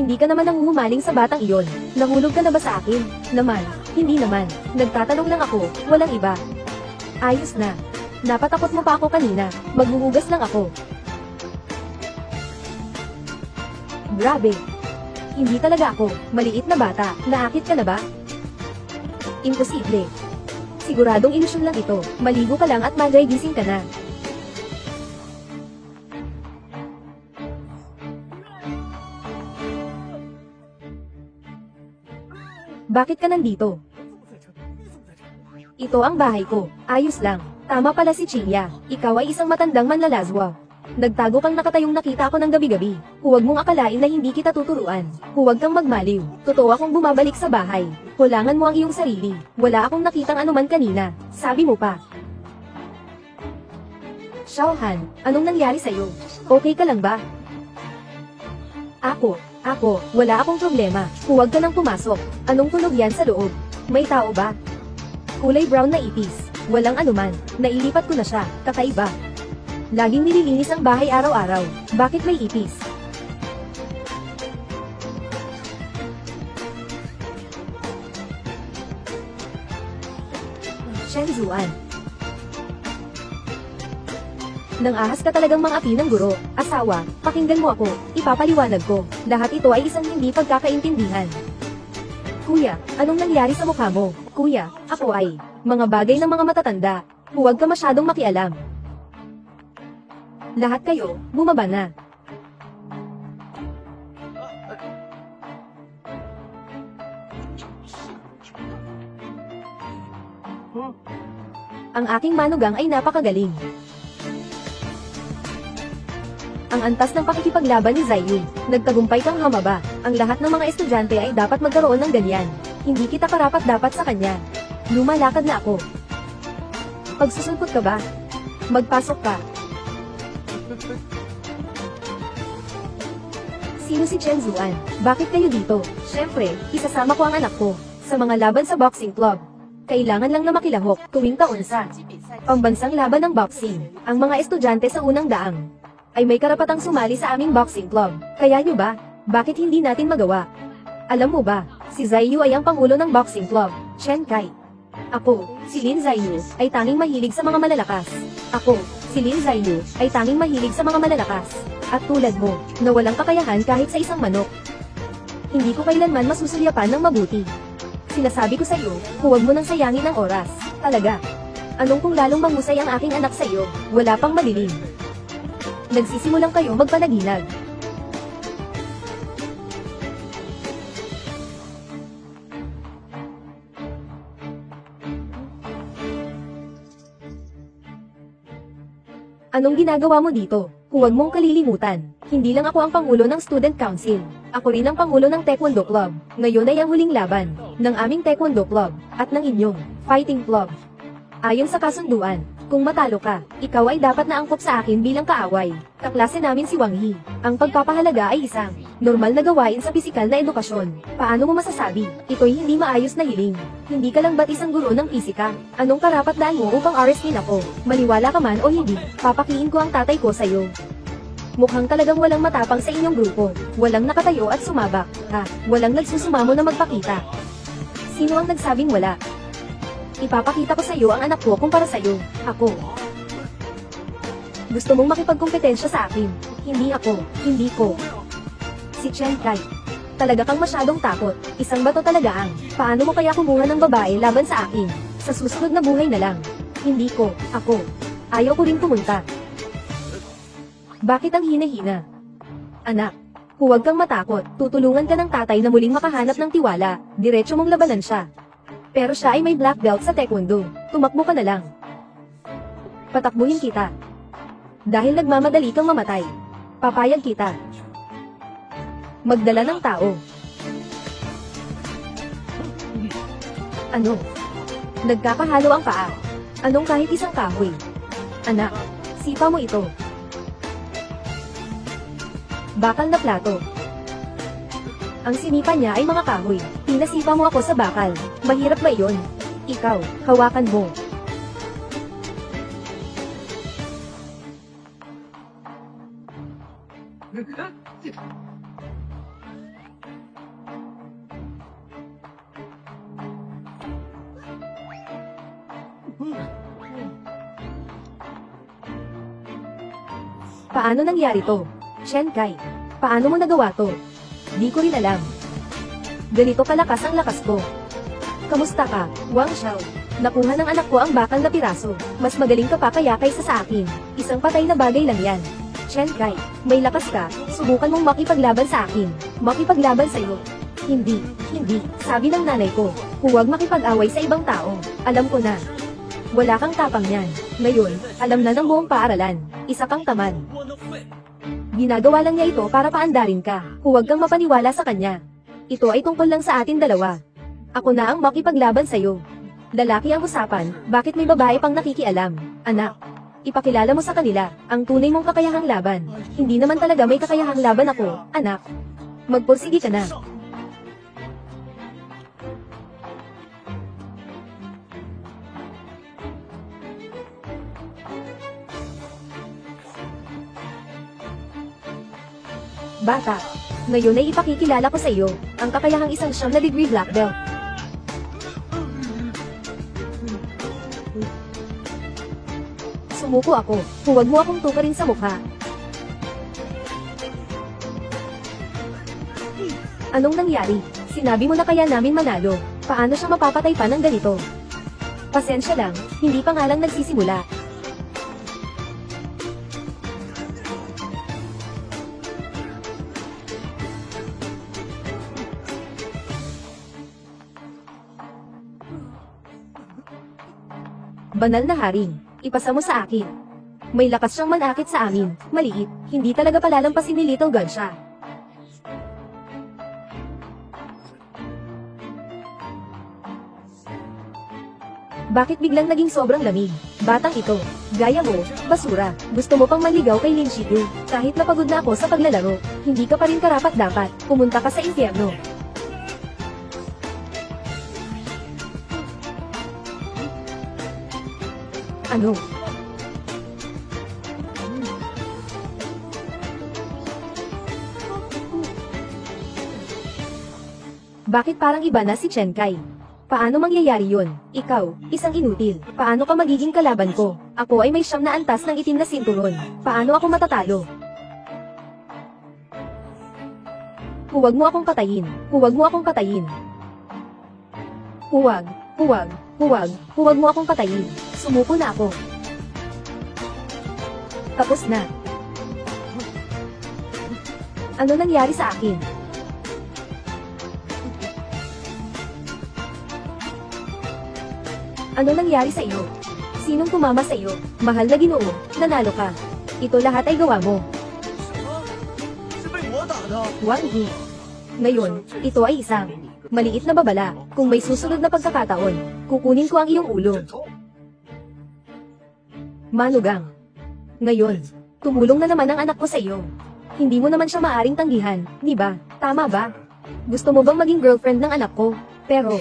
Hindi ka naman nanguhumaling sa batang iyon. Nahulog ka na ba sa akin? Naman, hindi naman. Nagtatanong lang ako, walang iba. Ayos na. Napatakot mo pa ako kanina. Maghuhugas lang ako. Grabe. Hindi talaga ako, maliit na bata. Naakit ka na ba? Imposible. Siguradong ilusyon lang ito. Maligo ka lang at magay gising ka na. Bakit ka nandito? Ito ang bahay ko. Ayos lang. Tama pala si Qingya. Ikaw ay isang matandang manlalazwa. Nagtago kang nakatayong nakita ko ng gabi-gabi. Huwag mong akalain na hindi kita tuturuan. Huwag kang magmaliw. Totoo akong bumabalik sa bahay. Hulangan mo ang iyong sarili. Wala akong nakitang anuman kanina. Sabi mo pa. Xiaohan, anong nangyari sa'yo? Okay ka lang ba? Ako, wala akong problema. Huwag ka nang pumasok. Anong tunog yan sa loob? May tao ba? Kulay brown na ipis. Walang anuman. Nailipat ko na siya. Kakaiba. Laging nililinis ang bahay araw-araw. Bakit may ipis? Chen Zuan. Nang ahas ka talagang mga api ng guro. Asawa, pakinggan mo ako. Ipapaliwanag ko. Lahat ito ay isang hindi pagkakaintindihan. Kuya, anong nangyari sa mukha mo? Kuya, ako ay mga bagay ng mga matatanda. Huwag ka masyadong makialam. Lahat kayo, bumaba na. Ang aking manugang ay napakagaling. Ang antas ng pakikipaglaban ni Zaiyu. Nagtagumpay kang hamaba. Ang lahat ng mga estudyante ay dapat magkaroon ng ganyan. Hindi kita karapat-dapat sa kanya. Lumalakad na ako. Pagsusulpot ka ba? Magpasok ka. Sino si Chen Zuan? Bakit kayo dito? Siyempre, isasama ko ang anak ko sa mga laban sa boxing club. Kailangan lang na makilahok tuwing taon sa pambansang laban ng boxing. Ang mga estudyante sa unang daang ay may karapatang sumali sa aming boxing club. Kaya nyo ba? Bakit hindi natin magawa? Alam mo ba, si Zaiyu ay ang pangulo ng boxing club, Chen Kai. Ako, si Lin Zaiyu, ay tanging mahilig sa mga malalakas. Ako, si Lin Zaiyu, ay tanging mahilig sa mga malalakas. At tulad mo, na walang kakayahan kahit sa isang manok. Hindi ko kailanman masusulyapan ng mabuti. Sinasabi ko sa iyo, huwag mo nang sayangin ang oras. Talaga. Anong kung lalong mahusay ang aking anak sa iyo, wala pang malilim. Nagsisimulang kayo magpanaginag. Anong ginagawa mo dito? Huwag mong kalilimutan. Hindi lang ako ang pangulo ng Student Council. Ako rin ang pangulo ng Taekwondo Club. Ngayon ay ang huling laban ng aming Taekwondo Club at ng inyong Fighting Club. Ayon sa kasunduan, kung matalo ka, ikaw ay dapat na angkop sa akin bilang kaaway. Kaklase namin si Wang Yi. Ang pagpapahalaga ay isang normal na gawain sa pisikal na edukasyon. Paano mo masasabi? Ito'y hindi maayos na hiling. Hindi ka lang ba't isang guro ng pisika? Anong karapat-daan mo upang arrestin ako? Maniwala ka man o hindi, papakiin ko ang tatay ko sa'yo. Mukhang talagang walang matapang sa inyong grupo. Walang nakatayo at sumabak. Walang nagsusumamo na magpakita. Sino ang nagsabing wala? Ipapakita ko sa iyo ang anak ko kumpara sa iyo. Ako. Gusto mong makipagkompetensya sa akin? Hindi ako. Hindi ko. Si Chen Kai. Talaga kang masyadong takot. Isang bato talaga ang. Paano mo kaya kumuha ng babae laban sa akin? Sa susunod na buhay na lang. Hindi ko. Ako. Ayaw ko rin pumunta. Bakit ang hina-hina? Anak. Huwag kang matakot. Tutulungan ka ng tatay na muling makahanap ng tiwala. Diretso mong labanan siya. Pero siya ay may black belt sa taekwondo. Tumakbo ka na lang. Patakbuhin kita. Dahil nagmamadali kang mamatay. Papayag kita. Magdala ng tao. Ano? Nagkakahalo ang paa. Anong kahit isang kahoy? Anak, sipa mo ito. Bakal na plato. Ang sinipa niya ay mga kahoy. Pinasipa mo ako sa bakal. Mahirap ba iyon? Ikaw, hawakan mo. Paano nangyari to? Chen Kai, paano mo nagawa to? Di ko rin alam. Ganito kalakas ang lakas ko. Kamusta ka, Wang Xiao? Nakuha ng anak ko ang bakal na piraso. Mas magaling ka pa kaya kaysa sa akin. Isang patay na bagay lang yan. Chen Kai, may lakas ka, subukan mong makipaglaban sa akin. Makipaglaban sa'yo. Hindi. Sabi ng nanay ko, huwag makipag-away sa ibang tao. Alam ko na. Wala kang tapang yan. Ngayon, alam na ng buong paaralan. Isa kang tamad. Ginagawa lang niya ito para paandarin ka. Huwag kang mapaniwala sa kanya. Ito ay tungkol lang sa atin dalawa. Ako na ang makipaglaban sa'yo. Lalaki ang usapan, bakit may babae pang nakikialam? Anak, ipakilala mo sa kanila, ang tunay mong kakayahang laban. Hindi naman talaga may kakayahang laban ako, anak. Magpursige ka na. Bata, ngayon ay ipakikilala ko sa iyo, ang kakayahang isang siyam na degree black belt. Sumuko ako, huwag mo akong tukarin sa mukha. Anong nangyari? Sinabi mo na kaya namin manalo, paano siya mapapatay pa ng ganito? Pasensya lang, hindi pa nga lang nagsisimula. Banal na haring, ipasa mo sa akin. May lakas siyang manakit sa amin, maliit, hindi talaga palalampasin ni Little Gun siya. Bakit biglang naging sobrang lamig? Batang ito, gaya mo, basura. Gusto mo pang manligaw kay Lin Shiyu. Kahit napagod na ako sa paglalaro, hindi ka pa rin karapat-dapat. Pumunta ka sa impyerno. Ano? Bakit parang iba na si Chen Kai? Paano mangyayari yun? Ikaw, isang inutil. Paano ka magiging kalaban ko? Ako ay may 9 na antas ng itim na sinturon. Paano ako matatalo? Huwag mo akong patayin. Huwag mo akong patayin. Huwag, huwag, huwag, huwag mo akong patayin. Sumuko na ako. Tapos na. Ano nangyari sa akin? Ano nangyari sa iyo? Sinong tumama sa iyo? Mahal na Ginoo, nanalo ka. Ito lahat ay gawa mo. Wang Yi. Ngayon, ito ay isang maliit na babala. Kung may susunod na pagkakataon, kukunin ko ang iyong ulo. Manugang. Ngayon, tumulong na naman ang anak ko sa iyo. Hindi mo naman siya maaring tanggihan, di ba? Tama ba? Gusto mo bang maging girlfriend ng anak ko? Pero,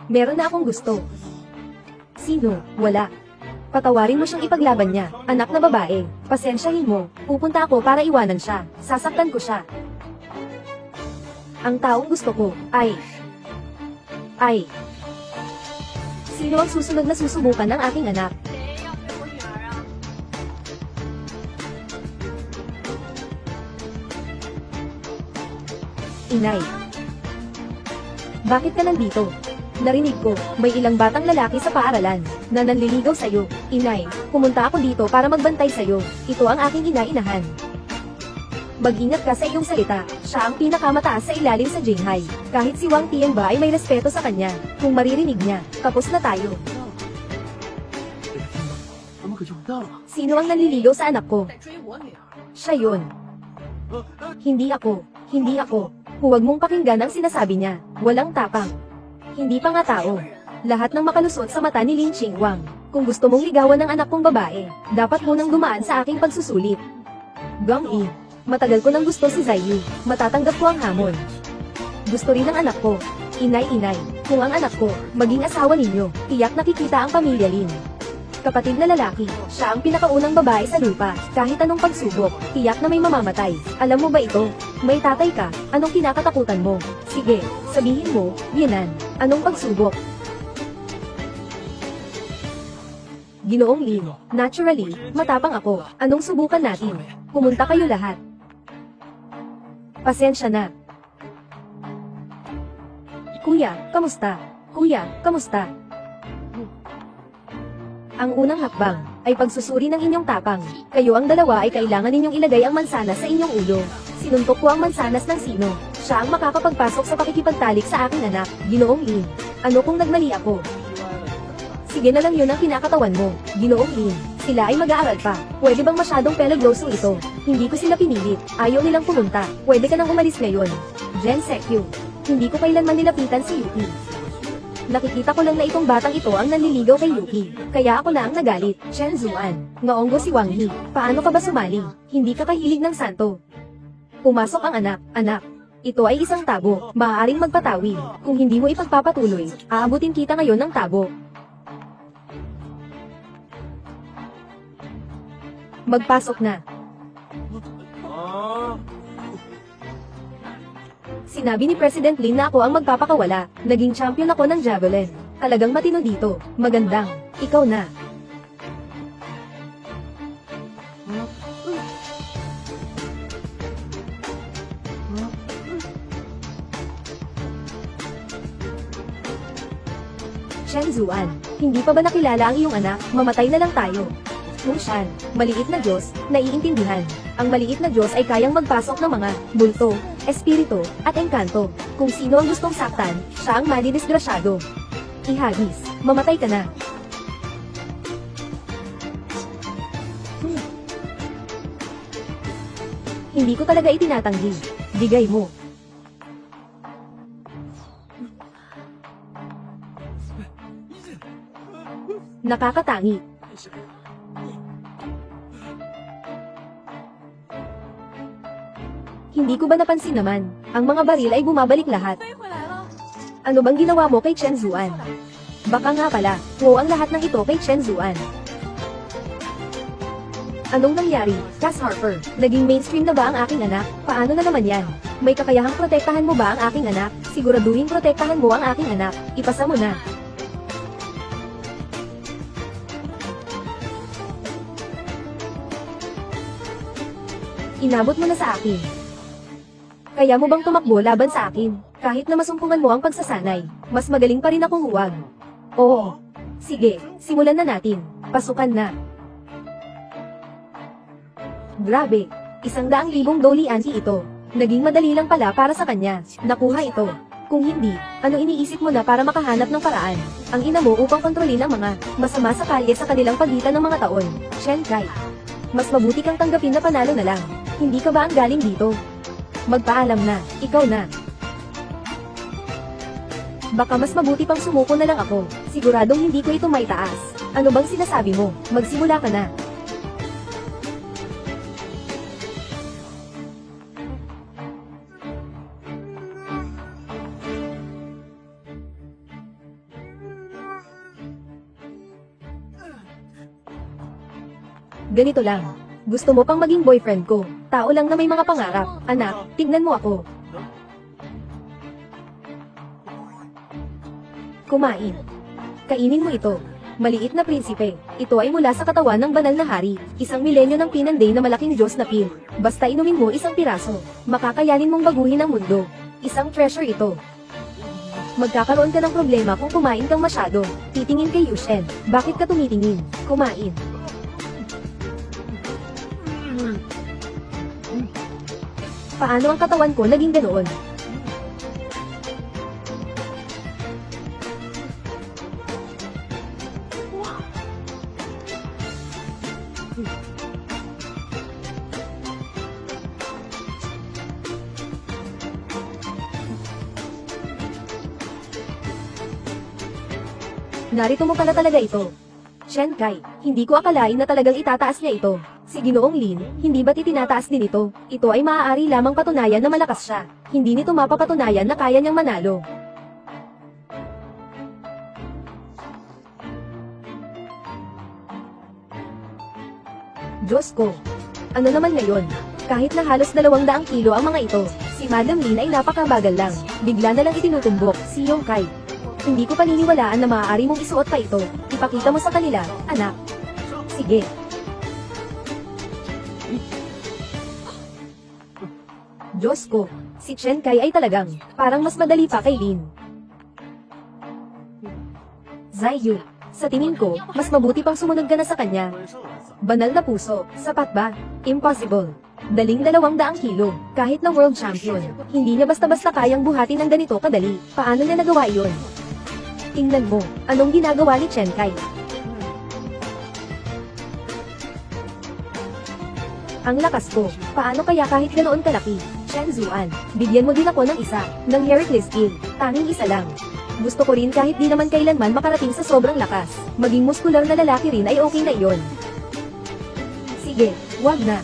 meron na akong gusto. Sino? Wala. Patawarin mo siyang ipaglaban niya, anak na babae. Pasensyahin mo, pupunta ako para iwanan siya. Sasaktan ko siya. Ang taong gusto ko, ay... Sino ang susunod na susubukan ng aking anak? Inay. Bakit ka nandito? Narinig ko, may ilang batang lalaki sa paaralan, na nanliligaw sa'yo. Inay, pumunta ako dito para magbantay sa'yo. Ito ang aking ina-inahan. Mag-ingat ka sa iyong salita, siya ang pinakamataas sa ilalim sa Jinghai. Kahit si Wang Tian ba ay may respeto sa kanya, kung maririnig niya, tapos na tayo. Sino ang nanliligaw sa anak ko? Siya yun. Hindi ako, hindi ako. Huwag mong pakinggan ang sinasabi niya, walang tapang. Hindi pa nga tao. Lahat ng makalusot sa mata ni Lin Qingwang. Kung gusto mong ligawan ng anak kong babae, dapat munang dumaan sa aking pagsusulit. Gang Yi. Matagal ko nang gusto si Zaiyu. Matatanggap ko ang hamon. Gusto rin ng anak ko. Inay. Kung ang anak ko, maging asawa ninyo, tiyak nakikita ang pamilya Lin. Kapatid na lalaki, siya ang pinakaunang babae sa lupa. Kahit anong pagsubok, tiyak na may mamamatay. Alam mo ba ito? May tatay ka, anong kinakatakutan mo? Sige, sabihin mo, Yinan, anong pagsubok? Ginoong Lin, naturally, matapang ako. Anong subukan natin? Pumunta kayo lahat. Pasensya na. Kuya, kamusta? Kuya, kamusta? Ang unang hakbang ay pagsusuri ng inyong tapang. Kayo ang dalawa ay kailangan ninyong ilagay ang mansanas sa inyong ulo. Sinuntok ko ang mansanas ng sino. Siya ang makakapagpasok sa pakikipagtalik sa aking anak, Ginoong Lin. Ano kung nagmali ako? Sige na lang yun ang kinakatawan mo, Ginoong Lin. Sila ay mag-aaral pa. Pwede bang masyadong pelagroso ito? Hindi ko sila pinilit. Ayaw nilang pumunta. Pwede ka nang umalis ngayon. Jen Sekyu. Hindi ko kailanman nilapitan si Yuki. Nakikita ko lang na itong batang ito ang nanliligaw kay Yuki. Kaya ako na ang nagalit. Chen Zuan. Ngaonggo si Wang Yi. Paano ka ba sumali? Hindi ka kahilig ng santo. Pumasok ang anak. Anak. Ito ay isang tabo. Maaaring magpatawid. Kung hindi mo ipagpapatuloy, aabutin kita ngayon ng tabo. Magpasok na. Sinabi ni President Lin na ako ang magpapakawala. Naging champion ako ng javelin. Talagang matino dito. Magandang. Ikaw na. Chen Zuan, hindi pa ba nakilala ang iyong anak? Mamatay na lang tayo. Mushan, maliit na Diyos, naiintindihan. Ang maliit na Diyos ay kayang magpasok ng mga bulto, espiritu, at engkanto. Kung sino ang gustong saktan, siya ang madidisgrasyado. Ihagis, mamatay ka na. Hindi ko talaga itinatanggi. Bigay mo. Nakakatangi. Hindi ko ba napansin naman, ang mga baril ay bumabalik lahat. Ano bang ginawa mo kay Chen Zuan? Baka nga pala, ang lahat ng ito kay Chen Zuan. Anong nangyari, Cass Harper? Naging mainstream na ba ang aking anak? Paano na naman yan? May kakayahang protektahan mo ba ang aking anak? Siguraduhin protektahan mo ang aking anak. Ipasa mo na. Inabot mo na sa akin. Kaya mo bang tumakbo laban sa akin? Kahit na masumpungan mo ang pagsasanay, mas magaling pa rin akong huwag. Oo. Sige, simulan na natin. Pasukan na. Grabe, 100,000 Dolly Anti ito. Naging madali lang pala para sa kanya. Nakuha ito. Kung hindi, ano iniisip mo na para makahanap ng paraan? Ang ina mo upang kontrolin ang mga masama sa kalye sa kanilang pagitan ng mga taon. Chen Kai. Mas mabuti kang tanggapin na panalo na lang. Hindi ka ba ang galing dito? Magpaalam na, ikaw na. Baka mas mabuti pang sumuko na lang ako. Siguradong hindi ko ito maitaas. Ano bang sinasabi mo? Magsimula ka na. Ganito lang. Gusto mo pang maging boyfriend ko. Tao lang na may mga pangarap. Anak, tignan mo ako. Kumain. Kainin mo ito. Maliit na prinsipe. Ito ay mula sa katawan ng banal na hari. 1 milenyo ng pinanday na malaking Diyos na pin. Basta inumin mo 1 piraso. Makakayanin mong baguhin ang mundo. Isang treasure ito. Magkakaroon ka ng problema kung kumain kang masyado. Titingin kay Yushen. Bakit ka tumitingin? Kumain. Paano ang katawan ko naging ganoon? Narito mo pala talaga ito. Chen Kai, hindi ko akalain na talagang itataas niya ito. Si Ginoong Lin, hindi ba't itinataas din ito? Ito ay maaari lamang patunayan na malakas siya. Hindi nito mapapatunayan na kaya niyang manalo. Diyos ko. Ano naman ngayon? Kahit na halos 200 kilo ang mga ito, si Madam Lin ay napakabagal lang. Bigla na lang itinutumbok si Yong Kai. Hindi ko paniniwalaan na maaari mong isuot pa ito. Ipakita mo sa kanila, anak. Sige. Diyos ko, si Chen Kai ay talagang, parang mas madali pa kay Lin. Zaiyu, sa tingin ko, mas mabuti pang sumunod ka na sa kanya. Banal na puso, sapat ba? Impossible. Daling 200 kilo, kahit na world champion, hindi niya basta-basta kayang buhatin ng ganito kadali. Paano niya nagawa iyon? Tingnan mo, anong ginagawa ni Chen Kai? Ang lakas ko, paano kaya kahit ganoon kalaki? Chen Zuan, bigyan mo din ako ng isa, ng Heracles skill, tanging isa lang. Gusto ko rin kahit di naman kailanman makarating sa sobrang lakas. Maging muskular na lalaki rin ay okay na iyon. Sige, wag na.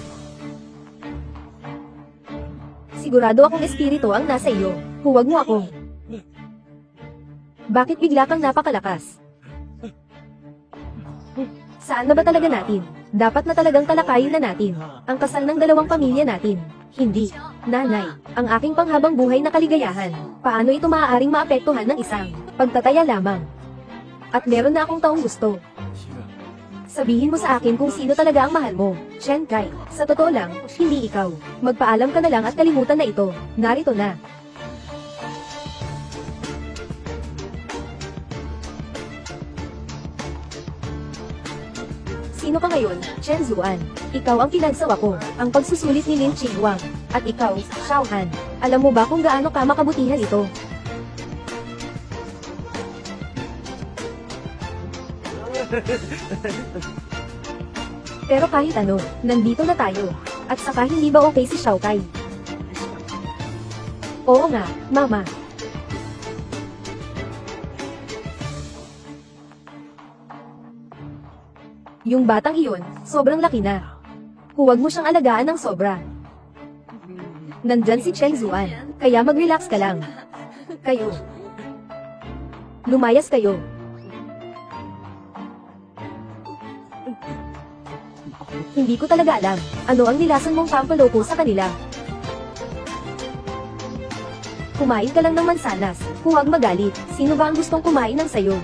Sigurado akong espiritu ang nasa iyo. Huwag mo ako. Bakit bigla kang napakalakas? Saan na ba talaga natin? Dapat na talagang talakayin na natin ang kasal ng 2 pamilya natin. Hindi, nanay, ang aking panghabang buhay na kaligayahan. Paano ito maaaring maapektuhan ng isang pagtataya lamang? At meron na akong taong gusto. Sabihin mo sa akin kung sino talaga ang mahal mo, Chen Kai. Sa totoo lang, hindi ikaw. Magpaalam ka na lang at kalimutan na ito. Narito na. Sino ka ngayon, Chen Zuan? Ikaw ang pinagsawa ko, ang pagsusulit ni Lin Qingwang. At ikaw, Xiao Han. Alam mo ba kung gaano ka makabutihan ito? Pero kahit ano, nandito na tayo. At saka hindi ba okay si Xiao Kai? Oo nga, mama. Yung batang iyon, sobrang laki na. Huwag mo siyang alagaan ng sobra. Nandyan si Chen Zuan, kaya mag-relax ka lang. Kayo. Lumayas kayo. Hindi ko talaga alam, ano ang nilasan mong pampaloko sa kanila. Kumain ka lang ng mansanas, huwag magalit, sino ba ang gustong kumain ng sayo?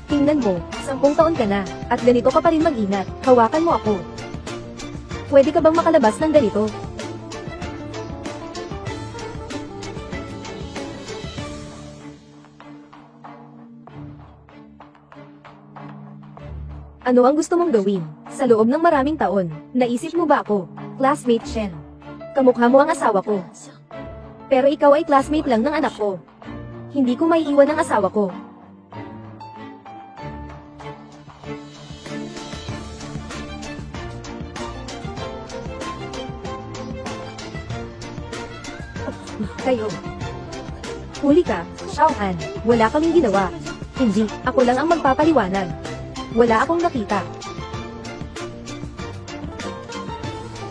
Tingnan mo, 10 taon ka na, at ganito ka pa rin mag-ingat, hawakan mo ako. Pwede ka bang makalabas ng ganito? Ano ang gusto mong gawin? Sa loob ng maraming taon, naisip mo ba ako? Classmate Shen. Kamukha mo ang asawa ko. Pero ikaw ay classmate lang ng anak ko. Hindi ko maiiwan ang asawa ko. Kayo. Huli ka, Xiaohan. Wala kaming ginawa. Hindi, ako lang ang magpapaliwanag. Wala akong nakita.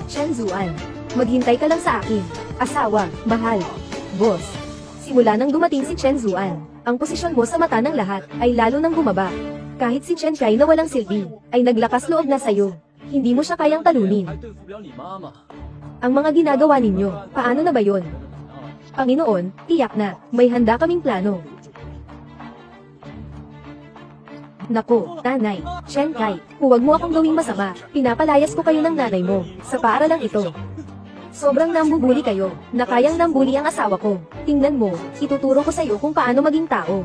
Chen Zuan, maghintay ka lang sa akin. Asawa, mahal, boss. Simula nang dumating si Chen Zuan, ang posisyon mo sa mata ng lahat ay lalo nang bumaba. Kahit si Chen Kai na walang silbi, ay naglakas loob na sayo. Hindi mo siya kayang talunin. Ang mga ginagawa ninyo, paano na ba yon? Panginoon, tiyak na, may handa kaming plano. Naku, nanay, Chen Kai, huwag mo akong gawing masama, pinapalayas ko kayo ng nanay mo, sa paaralang ito. Sobrang nambubuli kayo, na kayang nambuli ang asawa ko. Tingnan mo, ituturo ko sa'yo kung paano maging tao.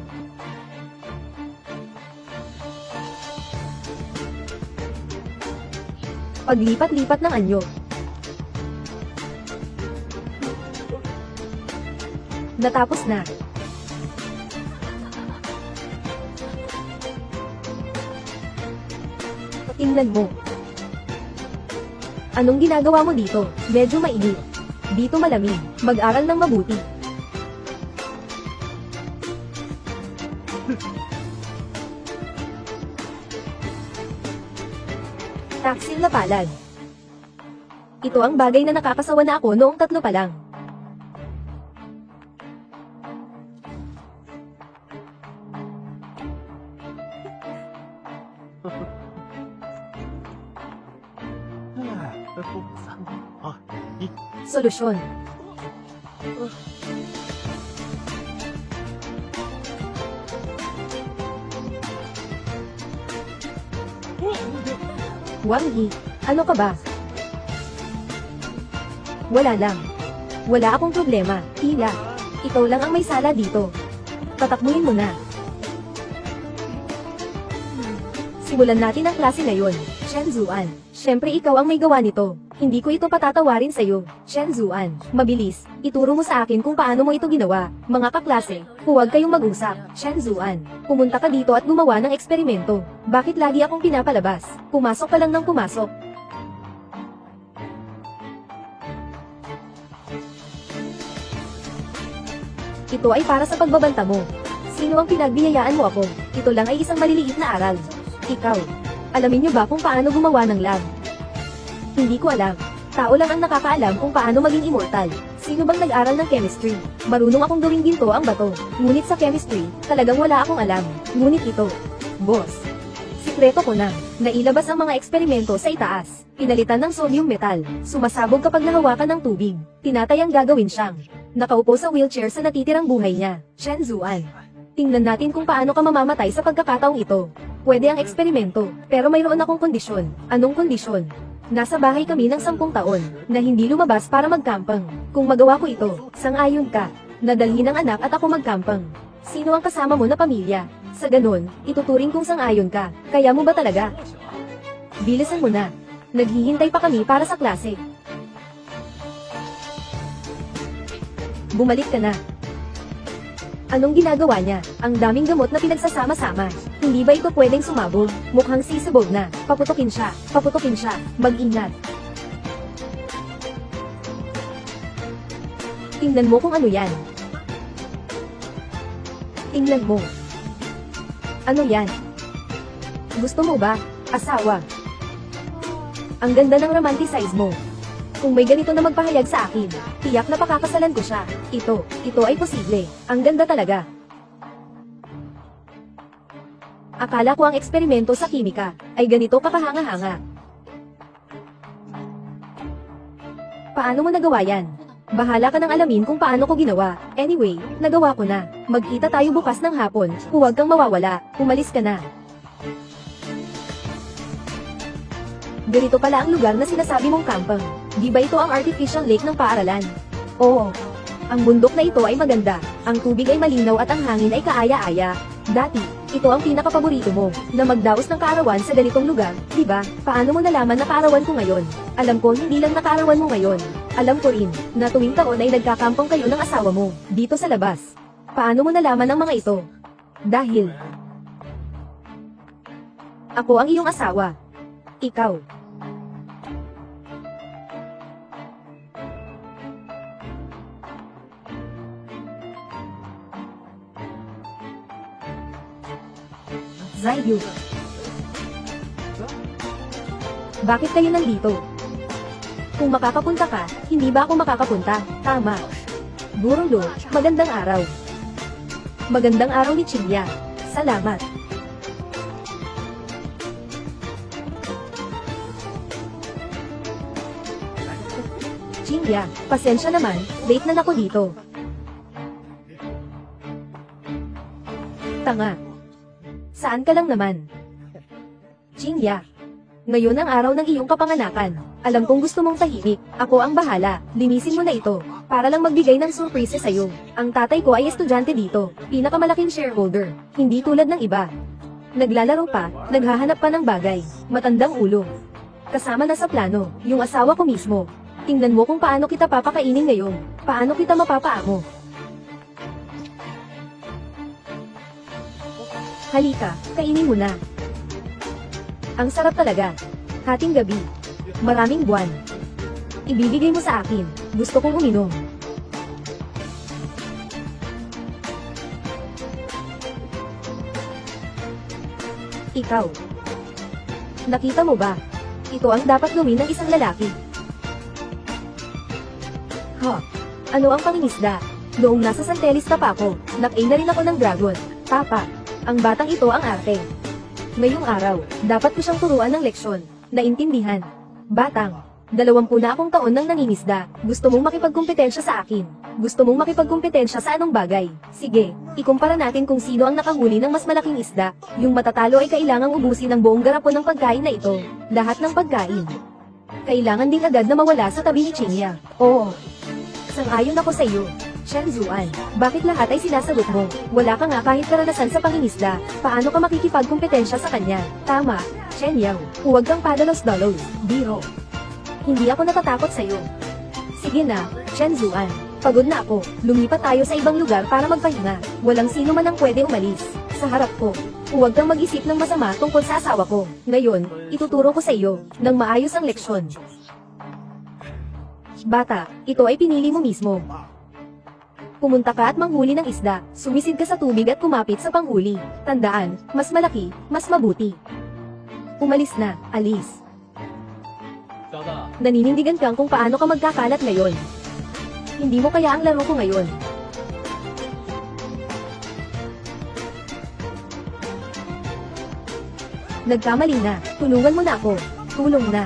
Paglipat-lipat ng anyo. Natapos na. Tingnan mo. Anong ginagawa mo dito? Medyo mainit. Dito malamig. Mag-aral ng mabuti. Taksil na palad. Ito ang bagay na nakakasawa na ako noong 3 pa lang. Solusyon. Wang Yi, ano ka ba? Wala lang. Wala akong problema, tila. Ikaw lang ang may sala dito. Tatakbuhin mo na. Simulan natin ang klase ngayon, Chen Zuan. Siyempre ikaw ang may gawa nito. Hindi ko ito patatawarin sa'yo, Chen Zuan. Mabilis, ituro mo sa akin kung paano mo ito ginawa. Mga kaklase, huwag kayong mag-usap, Chen Zuan. Pumunta ka dito at gumawa ng eksperimento. Bakit lagi akong pinapalabas? Pumasok ka lang ng pumasok. Ito ay para sa pagbabanta mo. Sino ang pinagbiyayaan mo ako? Ito lang ay isang maliliit na aral. Ikaw. Alamin niyo ba kung paano gumawa ng lab? Hindi ko alam. Tao lang ang nakakaalam kung paano maging immortal. Sino bang nag-aral ng chemistry? Marunong akong gawing ginto ang bato. Ngunit sa chemistry, talagang wala akong alam. Ngunit ito, boss. Sikreto ko na. Nailabas ang mga eksperimento sa itaas. Pinalitan ng sodium metal. Sumasabog kapag nahawakan ng tubig. Tinatayang gagawin siyang nakaupo sa wheelchair sa natitirang buhay niya. Chen Zuan. Tingnan natin kung paano ka mamamatay sa pagkakataong ito. Pwede ang eksperimento, pero mayroon akong kondisyon. Anong kondisyon? Nasa bahay kami ng 10 taon, na hindi lumabas para magkampang. Kung magawa ko ito, sang-ayon ka. Nadalhin ang anak at ako magkampang. Sino ang kasama mo na pamilya? Sa ganun, ituturing kong sang-ayon ka. Kaya mo ba talaga? Bilisan mo na. Naghihintay pa kami para sa klase. Bumalik ka na. Anong ginagawa niya? Ang daming gamot na pinagsasama-sama. Hindi ba ito pwedeng sumabog? Mukhang sisabog na. Paputukin siya. Paputukin siya. Mag-ingat. Tingnan mo kung ano yan. Tingnan mo. Ano yan? Gusto mo ba? Asawa. Ang ganda ng romanticize mo. Kung may ganito na magpahayag sa akin, tiyak na pakakasalan ko siya. Ito ay posible. Ang ganda talaga. Akala ko ang eksperimento sa kimika ay ganito kakahanga-hanga. Paano mo nagawa yan? Bahala ka nang alamin kung paano ko ginawa. Anyway, nagawa ko na. Magkita tayo bukas ng hapon. Huwag kang mawawala. Umalis ka na. Ganito pala ang lugar na sinasabi mong campang. Di ba ito ang artificial lake ng paaralan? Oo. Ang bundok na ito ay maganda. Ang tubig ay malinaw at ang hangin ay kaaya-aya. Dati, ito ang pinakapaborito mo, na magdaos ng kaarawan sa ganitong lugar, di ba? Paano mo nalaman na kaarawan ko ngayon? Alam ko hindi lang na kaarawan mo ngayon. Alam ko rin, na tuwing taon ay nagkakampong kayo ng asawa mo, dito sa labas. Paano mo nalaman ang mga ito? Dahil ako ang iyong asawa. Ikaw. Zayu. Bakit kayo nandito? Kung makakapunta ka, hindi ba ako makakapunta? Tama. Gurulo, magandang araw. Magandang araw ni Chinya. Salamat. Chinya, pasensya naman, late na ako dito. Tanga. Saan ka lang naman? Chinya. Ngayon ang araw ng iyong kapanganakan. Alam kong gusto mong tahimik. Ako ang bahala. Linisin mo na ito. Para lang magbigay ng surprise sa'yo. Ang tatay ko ay estudyante dito. Pinakamalaking shareholder. Hindi tulad ng iba. Naglalaro pa, naghahanap pa ng bagay. Matandang ulo. Kasama na sa plano, yung asawa ko mismo. Tingnan mo kung paano kita papakainin ngayon. Paano kita mapapaamo. Halika, kainin mo na. Ang sarap talaga. Hating gabi. Maraming buwan. Ibibigay mo sa akin. Gusto kong uminom. Ikaw. Nakita mo ba? Ito ang dapat gawin ng isang lalaki. Ano ang pangingisda? Noong nasa Santelista pa ako, nak-aim na rin ako ng dragon. Papa. Ang batang ito ang arte. Ngayong araw, dapat ko siyang turuan ng leksyon. Naintindihan. Batang, 20 na akong taon nang nangingisda. Gusto mong makipagkumpetensya sa akin. Gusto mong makipagkumpetensya sa anong bagay. Sige, ikumpara natin kung sino ang nakahuli ng mas malaking isda. Yung matatalo ay kailangang ubusin ang buong garapon ng pagkain na ito. Lahat ng pagkain. Kailangan ding agad na mawala sa tabi ni Chinya. Oo. Sang-ayon ako sa iyo. Chen Zuan, bakit lahat ay sinasagot mo? Wala ka nga kahit karanasan sa pangingisda. Paano ka makikipagkumpetensya sa kanya? Tama, Chen Yao. Huwag kang padalos-dalos. Biro. Hindi ako natatakot sa'yo. Sige na, Chen Zuan. Pagod na ako. Lumipat tayo sa ibang lugar para magpahinga. Walang sino man ang pwede umalis. Sa harap ko. Huwag kang mag-isip ng masama tungkol sa asawa ko. Ngayon, ituturo ko sa iyo ng maayos ang leksyon. Bata, ito ay pinili mo mismo. Pumunta ka at manghuli ng isda, sumisid ka sa tubig at kumapit sa panghuli. Tandaan, mas malaki, mas mabuti. Umalis na, alis. Naninindigan kang kung paano ka magkakalat ngayon. Hindi mo kaya ang laro ko ngayon. Nagkamali na, tulungan mo na ako. Tulong na.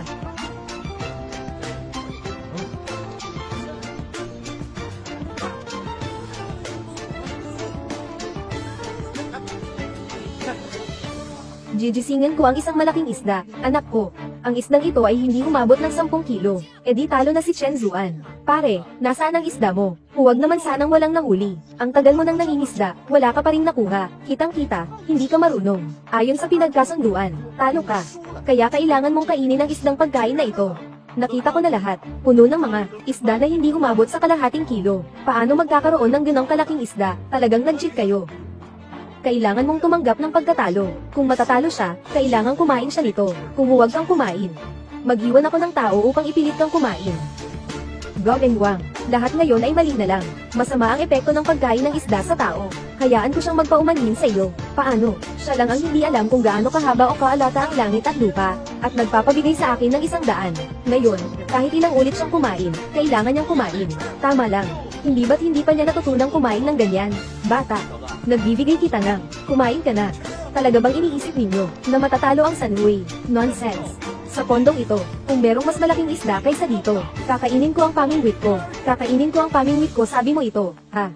Gigisingan ko ang isang malaking isda, anak ko. Ang isdang ito ay hindi umabot ng 10 kilo. E di talo na si Chen Zuan. Pare, nasaan ang isda mo? Huwag naman sanang walang nahuli. Ang tagal mo nang nangingisda, wala ka pa ring nakuha. Kitang-kita, hindi ka marunong. Ayon sa pinagkasunduan, talo ka. Kaya kailangan mong kainin ang isdang pagkain na ito. Nakita ko na lahat, puno ng mga isda na hindi umabot sa kalahating kilo. Paano magkakaroon ng ganong kalaking isda? Talagang nag-cheat kayo. Kailangan mong tumanggap ng pagkatalo. Kung matatalo siya, kailangan kumain siya nito. Kung huwag kang kumain, mag-iwan ako ng tao upang ipilit kang kumain. Gog and Wang. Lahat ngayon ay mali na lang. Masama ang epekto ng pagkain ng isda sa tao. Hayaan ko siyang magpaumanhin sa iyo. Paano? Siya lang ang hindi alam kung gaano kahaba o kaalata ang langit at lupa, at nagpapabigay sa akin ng 100. Ngayon, kahit ilang ulit siyang kumain, kailangan niyang kumain. Tama lang. Hindi ba't hindi pa niya natutunang kumain ng ganyan? Bata, nagbibigay kita ng, kumain ka na. Talaga bang iniisip ninyo, na matatalo ang Sunway? Nonsense. Sa pondong ito, kung merong mas malaking isda kaysa dito, kakainin ko ang pamingwit ko. Kakainin ko ang pamingwit ko, sabi mo ito, ha?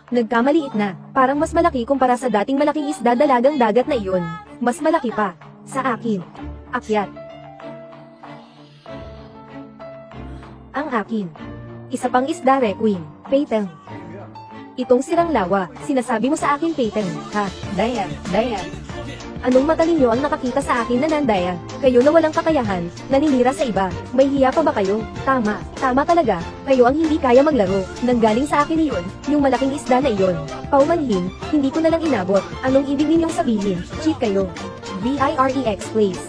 Nagkamaliit na, parang mas malaki kumpara sa dating malaking isda dalagang dagat na iyon. Mas malaki pa. Sa akin. Akyat. Ang akin. Isa pang isda, Requiem. Peyton. Itong sirang lawa, sinasabi mo sa akin, Peyton, ha? Daya, daya. Anong mata ninyo ang nakakita sa akin na nandaya? Kayo na walang kakayahan, naninira sa iba. May hiya pa ba kayo? Tama, tama talaga. Kayo ang hindi kaya maglaro. Nanggaling sa akin iyon, yung malaking isda na iyon. Paumanhin, hindi ko na lang inabot. Anong ibig ninyong sabihin? Cheat kayo. VIREX place.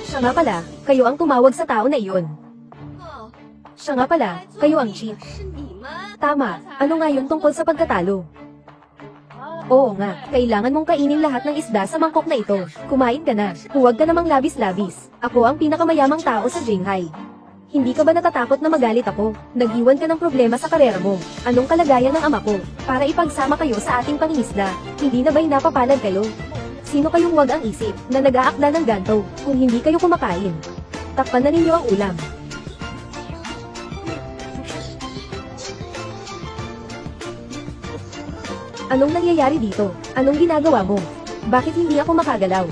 Siya nga pala, kayo ang tumawag sa tao na iyon. Siya nga pala, kayo ang cheat. Tama, ano nga yun tungkol sa pagkatalo? Oo nga, kailangan mong kainin lahat ng isda sa mangkok na ito. Kumain ka na, huwag ka namang labis-labis. Ako ang pinakamayamang tao sa Jinghai. Hindi ka ba natatakot na magalit ako? Nag-iwan ka ng problema sa karera mo. Anong kalagayan ng ama ko? Para ipagsama kayo sa ating pangingisda, hindi na ba'y napapalad kayo? Sino kayong wag ang isip, na nag-aakda ng ganto, kung hindi kayo kumakain? Takpan na ninyo ang ulam. Anong nangyayari dito? Anong ginagawa mo? Bakit hindi ako makagalaw?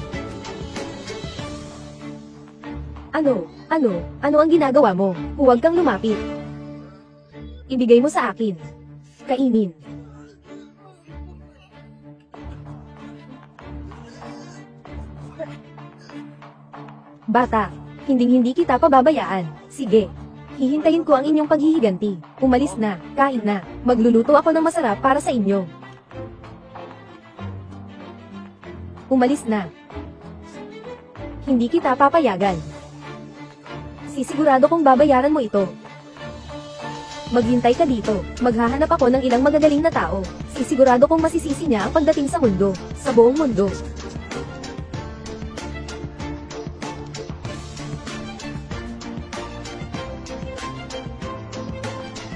Ano ang ginagawa mo? Huwag kang lumapit. Ibigay mo sa akin. Kainin. Bata, hindi kita pababayaan. Sige. Hihintayin ko ang inyong paghihiganti. Umalis na, kain na. Magluluto ako ng masarap para sa inyo. Umalis na. Hindi kita papayagan. Sisigurado kong babayaran mo ito. Maghintay ka dito. Maghahanap ako ng ilang magagaling na tao. Sisigurado kong masisisi niya ang pagdating sa mundo. Sa buong mundo.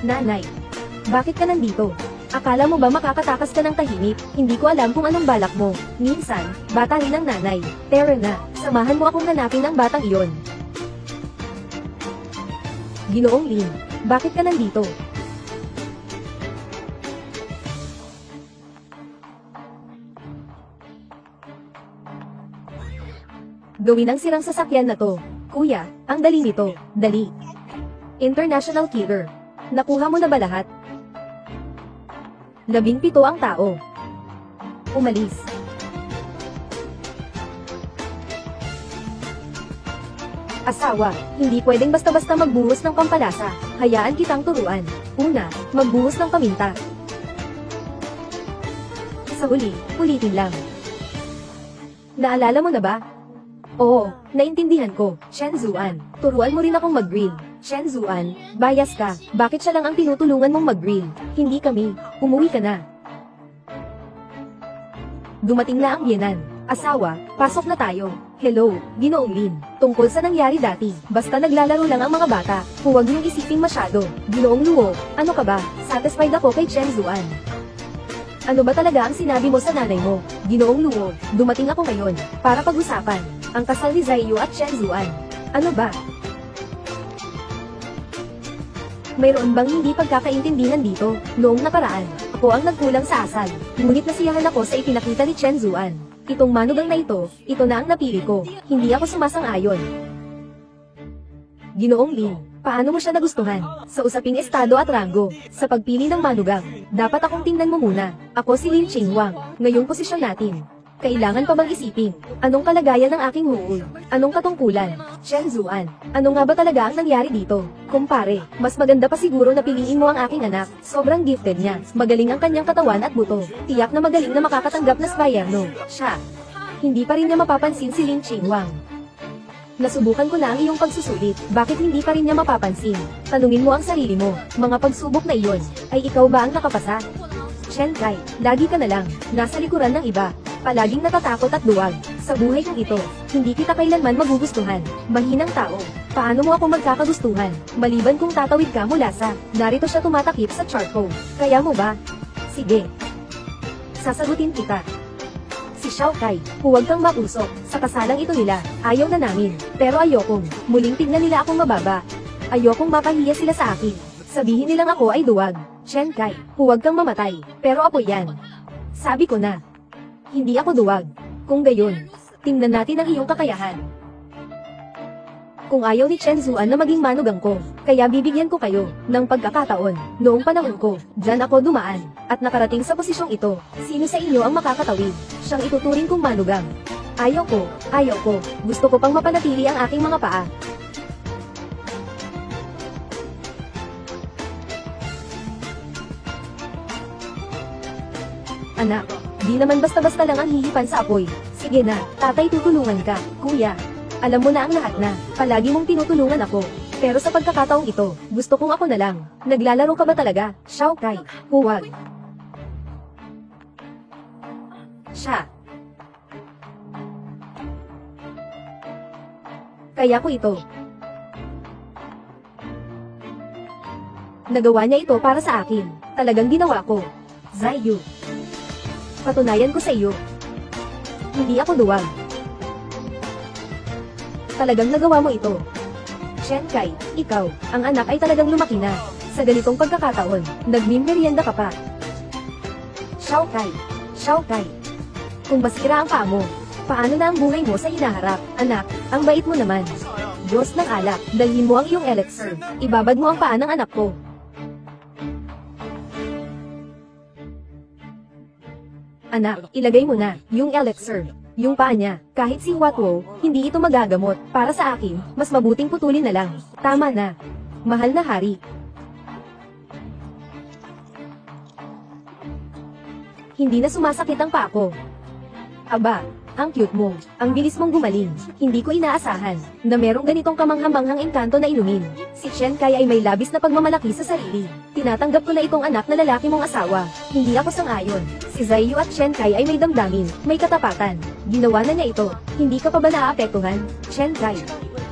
Nanay, bakit ka nandito? Akala mo ba makakatakas ka ng tahimik? Hindi ko alam kung anong balak mo. Minsan, bata rin ang nanay. Tara na, samahan mo akong hanapin ang batang iyon. Ginoong Lin, bakit ka nandito? Gawin ang sirang sasakyan na to. Kuya, ang dali nito. Dali. International Killer. Nakuha mo na ba lahat? 17 ang tao. Umalis. Asawa, hindi pwedeng basta-basta magbuhos ng pampalasa. Hayaan kitang turuan. Una, magbuhos ng paminta. Sa huli, ulitin lang. Naalala mo na ba? Oo, naintindihan ko. Shenzuan, turuan mo rin akong mag-grill. Shenzuan, bias ka. Bakit siya lang ang tinutulungan mong mag-grill? Hindi kami. Umuwi ka na. Dumating na ang biyenan. Asawa, pasok na tayo. Hello, Ginoong Lin. Tungkol sa nangyari dati, basta naglalaro lang ang mga bata. Huwag niyong isiping masyado. Ginoong Luo, ano ka ba? Satisfied ako kay Shenzuan. Ano ba talaga ang sinabi mo sa nanay mo? Ginoong Luo, dumating ako ngayon, para pag-usapan, ang kasal ni Zaiyu at Shenzuan. Ano ba? Mayroon bang hindi pagkakaintindihan dito? Noong nakaraan, ako ang nagkulang sa asal. Ngunit nasiyahan ako sa ipinakita ni Shenzuan. Itong manugang na ito na ang napili ko. Hindi ako sumasang-ayon. Ginoong Lin, paano mo siya nagustuhan? Sa usaping estado at ranggo, sa pagpili ng manugang, dapat akong tingnan mo muna. Ako si Lin Qingwang, ngayong posisyon natin. Kailangan pa bang isipin? Anong kalagayan ng aking huul? Anong katungkulan? Shenzuan, ano nga ba talaga ang nangyari dito? Kumpare, mas maganda pa siguro na piliin mo ang aking anak. Sobrang gifted niya. Magaling ang kanyang katawan at buto. Tiyak na magaling na makakatanggap na spayerno. Siya. Hindi pa rin niya mapapansin si Lin Qingwang. Nasubukan ko na ang iyong pagsusulit, bakit hindi pa rin niya mapapansin? Tanungin mo ang sarili mo, mga pagsubok na iyon, ay ikaw ba ang nakapasa? Chen Kai, lagi ka na lang, nasa likuran ng iba, palaging natatakot at duwag. Sa buhay kong ito, hindi kita kailanman magugustuhan, mahinang tao. Paano mo ako magkakagustuhan, maliban kung tatawid ka mula sa, narito siya tumatakip sa charcoal. Kaya mo ba? Sige. Sasagutin kita. Si Xiao Kai, huwag kang mausok, sa kasalang ito nila, ayaw na namin, pero ayokong, muling tignan nila akong mababa. Ayokong mapahiya sila sa akin, sabihin nilang ako ay duwag. Chen Kai, huwag kang mamatay, pero ako yan. Sabi ko na, hindi ako duwag. Kung gayon, tingnan natin ang iyong kakayahan. Kung ayaw ni Chen Zuan na maging manugang ko, kaya bibigyan ko kayo ng pagkakataon. Noong panahon ko, dyan ako dumaan, at nakarating sa posisyong ito. Sino sa inyo ang makakatawid? Siyang ituturing kong manugang. Ayaw ko. Gusto ko pang mapanatili ang aking mga paa. Anak, di naman basta-basta lang ang hihipan sa apoy. Sige na, tatay tutulungan ka, kuya. Alam mo na ang lahat na, palagi mong tinutulungan ako. Pero sa pagkakataong ito, gusto kong ako na lang. Naglalaro ka ba talaga, Xiao Kai? Huwag. Siya. Kaya ko ito. Nagawa niya ito para sa akin. Talagang ginawa ko. Zaiyu. Patunayan ko sa iyo. Hindi ako duwag. Talagang nagawa mo ito. Chen Kai, ikaw, ang anak ay talagang lumaki na. Sa ganitong pagkakataon, nagmimerienda ka pa. Xiao Kai. Kung basira ang paa mo, paano na ang buhay mo sa hinaharap? Anak, ang bait mo naman. Diyos ng alak, dalhin mo ang iyong elixir. Ibabad mo ang paa ng anak ko. Anak, ilagay mo na, yung elixir. Yung paa niya, kahit si Huatwo, hindi ito magagamot. Para sa akin, mas mabuting putulin na lang. Tama na. Mahal na hari. Hindi na sumasakit ang paa ko. Aba, ang cute mo. Ang bilis mong gumaling. Hindi ko inaasahan na merong ganitong kamanghamanghang engkanto na inumin. Si Chen Kai ay may labis na pagmamalaki sa sarili. Tinatanggap ko na itong anak na lalaki mong asawa. Hindi ako sang-ayon. Si Zaiyu at Chen Kai ay may damdamin, may katapatan. Ginawa na niya ito. Hindi ka pa ba naaapektuhan, Chen Kai?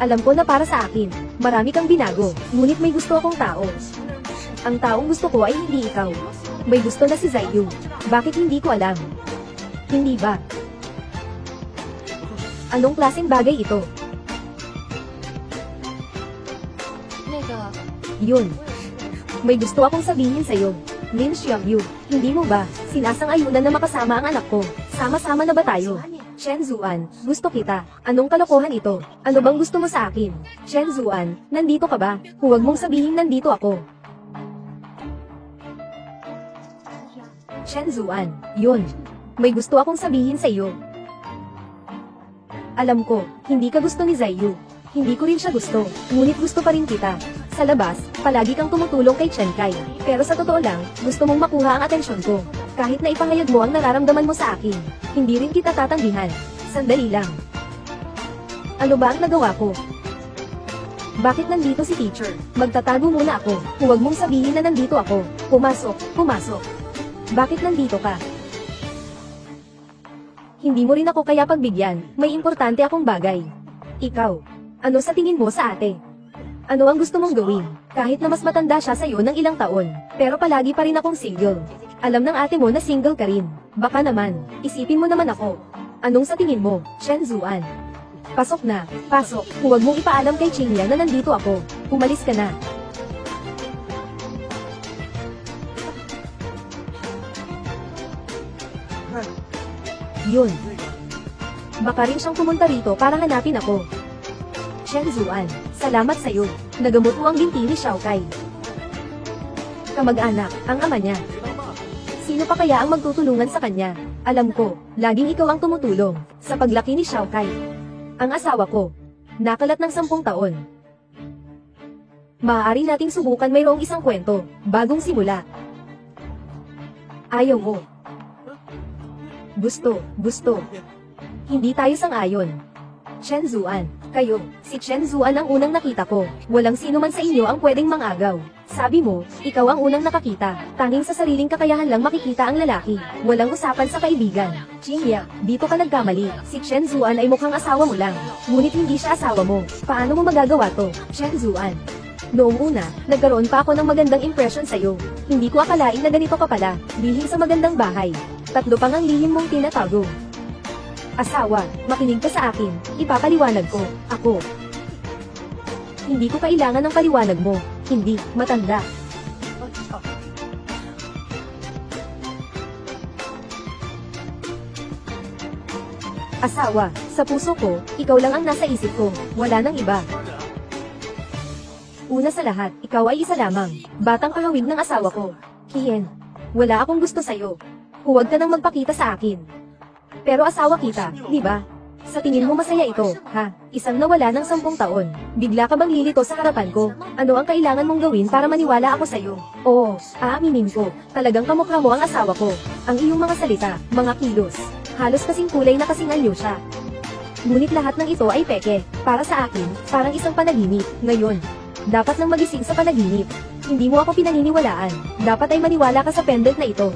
Alam ko na para sa akin, marami kang binago, ngunit may gusto akong tao. Ang taong gusto ko ay hindi ikaw. May gusto na si Zaiyu. Bakit hindi ko alam? Hindi ba? Anong klaseng bagay ito? Yun. May gusto akong sabihin sa'yo. Lin Xiangyu, hindi mo ba sinasang-ayunan na makasama ang anak ko? Sama-sama na ba tayo? Chen Zuan, gusto kita. Anong kalokohan ito? Ano bang gusto mo sa akin? Chen Zuan, nandito ka ba? Huwag mong sabihin nandito ako. Chen Zuan, yun. May gusto akong sabihin sa iyo. Alam ko, hindi ka gusto ni Zaiyu. Hindi ko rin siya gusto, ngunit gusto pa rin kita. Sa labas, palagi kang tumutulong kay Chen Kai. Pero sa totoo lang, gusto mong makuha ang atensyon ko. Kahit na ipahayag mo ang nararamdaman mo sa akin, hindi rin kita tatanggihan. Sandali lang. Ano ba ang nagawa ko? Bakit nandito si teacher? Magtatago muna ako. Huwag mong sabihin na nandito ako. Pumasok. Bakit nandito ka? Hindi mo rin ako kaya pagbigyan, may importante akong bagay. Ikaw, ano sa tingin mo sa ate? Ano ang gusto mong gawin? Kahit na mas matanda siya sa'yo ng ilang taon, pero palagi pa rin akong single. Alam ng ate mo na single ka rin. Baka naman, isipin mo naman ako. Anong sa tingin mo, Chen Zuan? Pasok na, pasok. Huwag mong ipaalam kay Qingya na nandito ako. Umalis ka na. Yun. Baka rin siyang pumunta rito para hanapin ako. Chen Zuan, salamat sa'yo. Nagamot mo ang binti ni Xiao Kai. Kamag-anak, ang ama niya. Sino pa kaya ang magtutulungan sa kanya? Alam ko, laging ikaw ang tumutulong sa paglaki ni Xiao Kai. Ang asawa ko, nakalat ng 10 taon. Maaari nating subukan mayroong isang kwento, bagong simula. Ayaw mo. Gusto. Hindi tayo sang-ayon. Chen Zuan. Kayo, si Chen Zuan ang unang nakita ko. Walang sino man sa inyo ang pwedeng mangagaw. Sabi mo, ikaw ang unang nakakita. Tanging sa sariling kakayahan lang makikita ang lalaki. Walang usapan sa kaibigan. Jingya, dito ka nagkamali. Si Chen Zuan ay mukhang asawa mo lang. Ngunit hindi siya asawa mo. Paano mo magagawa to, Chen Zuan? Noong una, nagkaroon pa ako ng magandang impression sa'yo. Hindi ko akalain na ganito ka pala. Lihim sa magandang bahay. 3 pang ang lihim mong tinatago. Asawa, makinig ka sa akin, ipapaliwanag ko, ako. Hindi ko kailangan ng paliwanag mo, hindi, matanda. Asawa, sa puso ko, ikaw lang ang nasa isip ko, wala nang iba. Una sa lahat, ikaw ay isa lamang, batang kahawig ng asawa ko. Hien, wala akong gusto sa'yo. Huwag ka nang magpakita sa akin. Pero asawa kita, di ba? Sa tingin mo masaya ito, ha? Isang nawala ng 10 taon. Bigla ka bang lilito sa harapan ko? Ano ang kailangan mong gawin para maniwala ako sa'yo? Oo, aaminin ko. Talagang kamukha mo ang asawa ko. Ang iyong mga salita, mga kilos. Halos kasing kulay na kasing anyo siya. Ngunit lahat ng ito ay peke. Para sa akin, parang isang panaginip. Ngayon, dapat nang magising sa panaginip. Hindi mo ako pinaniniwalaan. Dapat ay maniwala ka sa pendant na ito.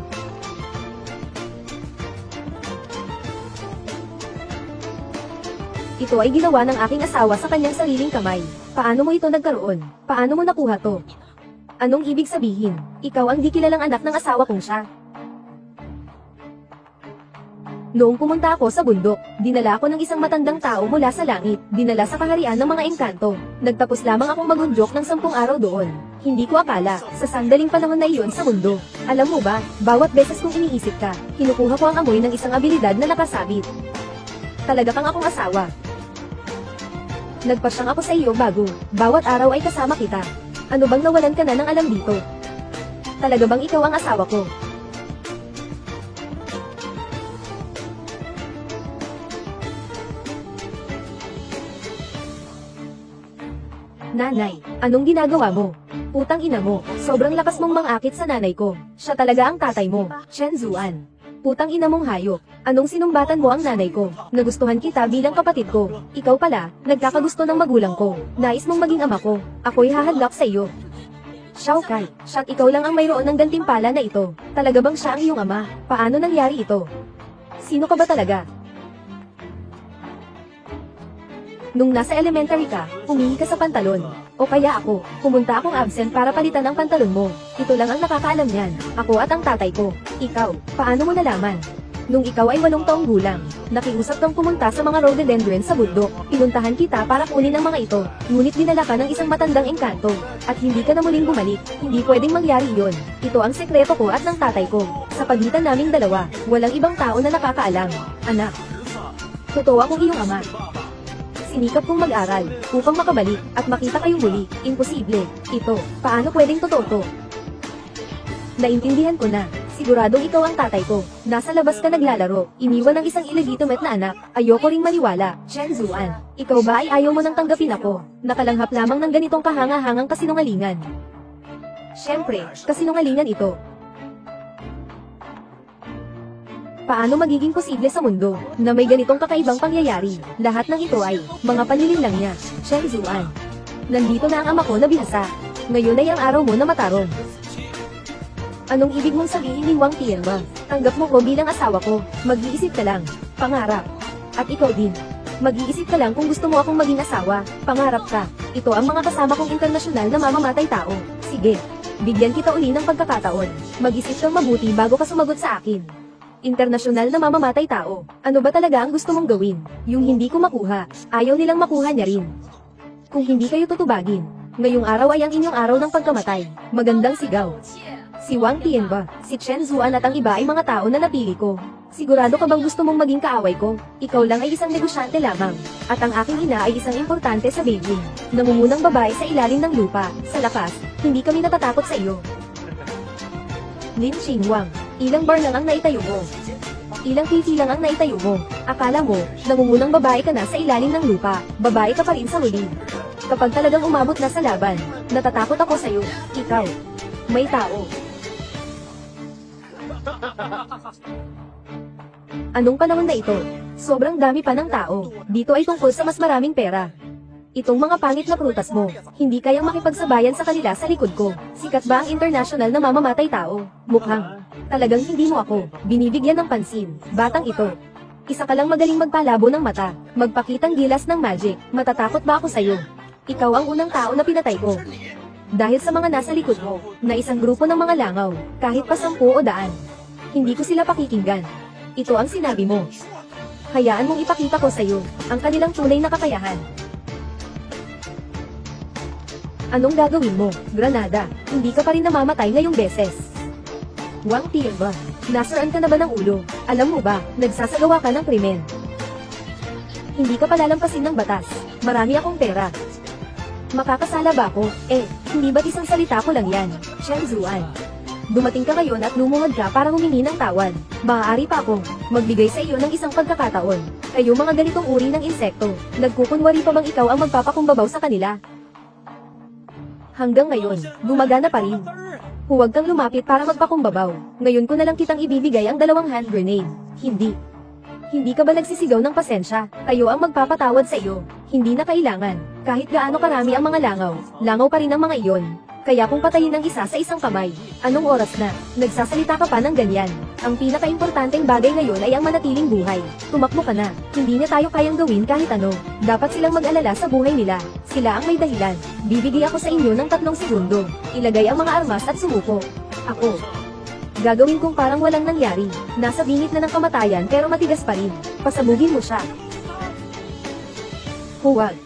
Ito ay ginawa ng aking asawa sa kanyang sariling kamay. Paano mo ito nagkaroon? Paano mo nakuha to? Anong ibig sabihin? Ikaw ang di kilalang anak ng asawa kong siya. Noong pumunta ako sa bundok, dinala ako ng isang matandang tao mula sa langit, dinala sa kaharian ng mga engkanto. Nagtapos lamang akong magunjok ng 10 araw doon. Hindi ko akala, sa sandaling panahon na iyon sa mundo. Alam mo ba, bawat beses kong iniisip ka, kinukuha ko ang amoy ng isang abilidad na nakasabit. Talaga kang akong asawa. Nagpasyang ako sa iyo bago, bawat araw ay kasama kita. Ano bang nawalan ka na ng alam dito? Talaga bang ikaw ang asawa ko? Nanay, anong ginagawa mo? Putang ina mo, sobrang lakas mong mangakit sa nanay ko. Siya talaga ang tatay mo, Chen Zuan. Putang ina mong hayop. Anong sinumbatan mo ang nanay ko? Nagustuhan kita bilang kapatid ko. Ikaw pala, nagkakagusto ng magulang ko. Nais mong maging ama ko. Ako'y hahadlok sa iyo. Xiao Kai, shot ikaw lang ang mayroon ng gantimpala na ito. Talaga bang siya ang iyong ama? Paano nangyari ito? Sino ka ba talaga? Nung nasa elementary ka, humingi ka sa pantalon. O kaya ako, pumunta akong absent para palitan ang pantalon mo. Ito lang ang nakakaalam niyan, ako at ang tatay ko. Ikaw, paano mo nalaman? Nung ikaw ay 8 taong gulang, nakiusap kang pumunta sa mga rhododendron sa bundok. Pinuntahan kita para kunin ang mga ito. Ngunit dinala ka ng isang matandang engkanto. At hindi ka na muling bumalik. Hindi pwedeng mangyari iyon. Ito ang sekreto ko at ng tatay ko. Sa pagitan naming dalawa, walang ibang tao na nakakaalam. Anak. Totoo akong iyong ama. Sinikap kong mag-aral, upang makabalik, at makita kayong muli. Imposible. Ito, paano pwedeng totoo to? Naintindihan ko na. Siguradong ikaw ang tatay ko. Nasa labas ka naglalaro, iniwan ng isang illegitimate na anak. Ayoko ring maniwala, Chen Zuan. Ikaw ba ay ayaw mo nang tanggapin ako? Nakalanghap lamang ng ganitong kahanga-hangang kasinungalingan. Siyempre, kasinungalingan ito. Paano magiging posible sa mundo na may ganitong kakaibang pangyayari? Lahat ng ito ay mga panlilin lang niya, Chen Zuan. Nandito na ang ama ko na bihasa. Ngayon ay ang araw mo na matarong. Anong ibig mong sabihin ni Wang Tianma? Tanggap mo ko bilang asawa ko. Mag-iisip ka lang. Pangarap. At ikaw din. Mag-iisip ka lang kung gusto mo akong maging asawa. Pangarap ka. Ito ang mga kasama kong internasyonal na mamamatay tao. Sige. Bigyan kita uli ng pagkakataon. Mag-isip kang mabuti bago ka sumagot sa akin. Internasyonal na mamamatay tao. Ano ba talaga ang gusto mong gawin? Yung hindi ko makuha, ayaw nilang makuha niya rin. Kung hindi kayo tutubagin, ngayong araw ay ang inyong araw ng pagkamatay. Magandang sigaw. Si Wang Tianma, si Chen Zuan at ang iba ay mga tao na napili ko. Sigurado ka bang gusto mong maging kaaway ko? Ikaw lang ay isang negosyante lamang. At ang aking ina ay isang importante sa Beijing. Nangungunang babae sa ilalim ng lupa. Sa lakas, hindi kami natatakot sa iyo. Lin Xinhuang, ilang bar lang ang naitayo mo. Ilang pipi lang ang naitayo mo. Akala mo, nangungunang babae ka na sa ilalim ng lupa. Babae ka pa rin sa huli. Kapag talagang umabot na sa laban, natatakot ako sa iyo. Ikaw. May tao. Anong panahon na ito? Sobrang dami pa ng tao. Dito ay tungkol sa mas maraming pera. Itong mga pangit na prutas mo, hindi kayang makipagsabayan sa kanila sa likod ko. Sikat ba ang international na mamamatay tao? Mukhang. Talagang hindi mo ako binibigyan ng pansin. Batang ito. Isa ka lang magaling magpalabo ng mata. Magpakitang gilas ng magic. Matatakot ba ako sa'yo? Ikaw ang unang tao na pinatay ko. Dahil sa mga nasa likod mo, na isang grupo ng mga langaw, kahit pa 10 o 100. Hindi ko sila pakikinggan. Ito ang sinabi mo. Hayaan mong ipakita ko sa'yo, ang kanilang tunay na kakayahan. Anong gagawin mo, Granada? Hindi ka pa rin namamatay ngayong beses. Wang Tiamba, nasiraan ka na ba ng ulo? Alam mo ba, nagsasagawa ka ng krimen. Hindi ka palalampasin ng batas. Marami akong pera. Makakasala ba ako? Hindi ba't isang salita ko lang yan? Chen Zuan. Dumating ka ngayon at lumungad ka para humingi ng tawad. Maaari pa ako magbigay sa iyo ng isang pagkakataon. Kayo mga ganitong uri ng insekto, nagkukunwari pa bang ikaw ang magpapakumbabaw sa kanila? Hanggang ngayon, gumagana pa rin. Huwag kang lumapit para magpakumbabaw. Ngayon ko na lang kitang ibibigay ang 2 hand grenade. Hindi ka ba nagsisigaw ng pasensya? Kayo ang magpapatawad sa iyo. Hindi na kailangan. Kahit gaano karami ang mga langaw pa rin ang mga iyon. Kaya kung patayin ang isa sa isang kamay, anong oras na? Nagsasalita ka pa ng ganyan. Ang pinaka-importanteng bagay ngayon ay ang manatiling buhay. Tumakbo ka na. Hindi na tayo kayang gawin kahit ano. Dapat silang mag-alala sa buhay nila. Sila ang may dahilan. Bibigay ako sa inyo ng 3 segundo. Ilagay ang mga armas at sumuko. Ako. Gagawin kong parang walang nangyari. Nasa bingit na ng kamatayan pero matigas pa rin. Pasabugin mo siya. Huwag.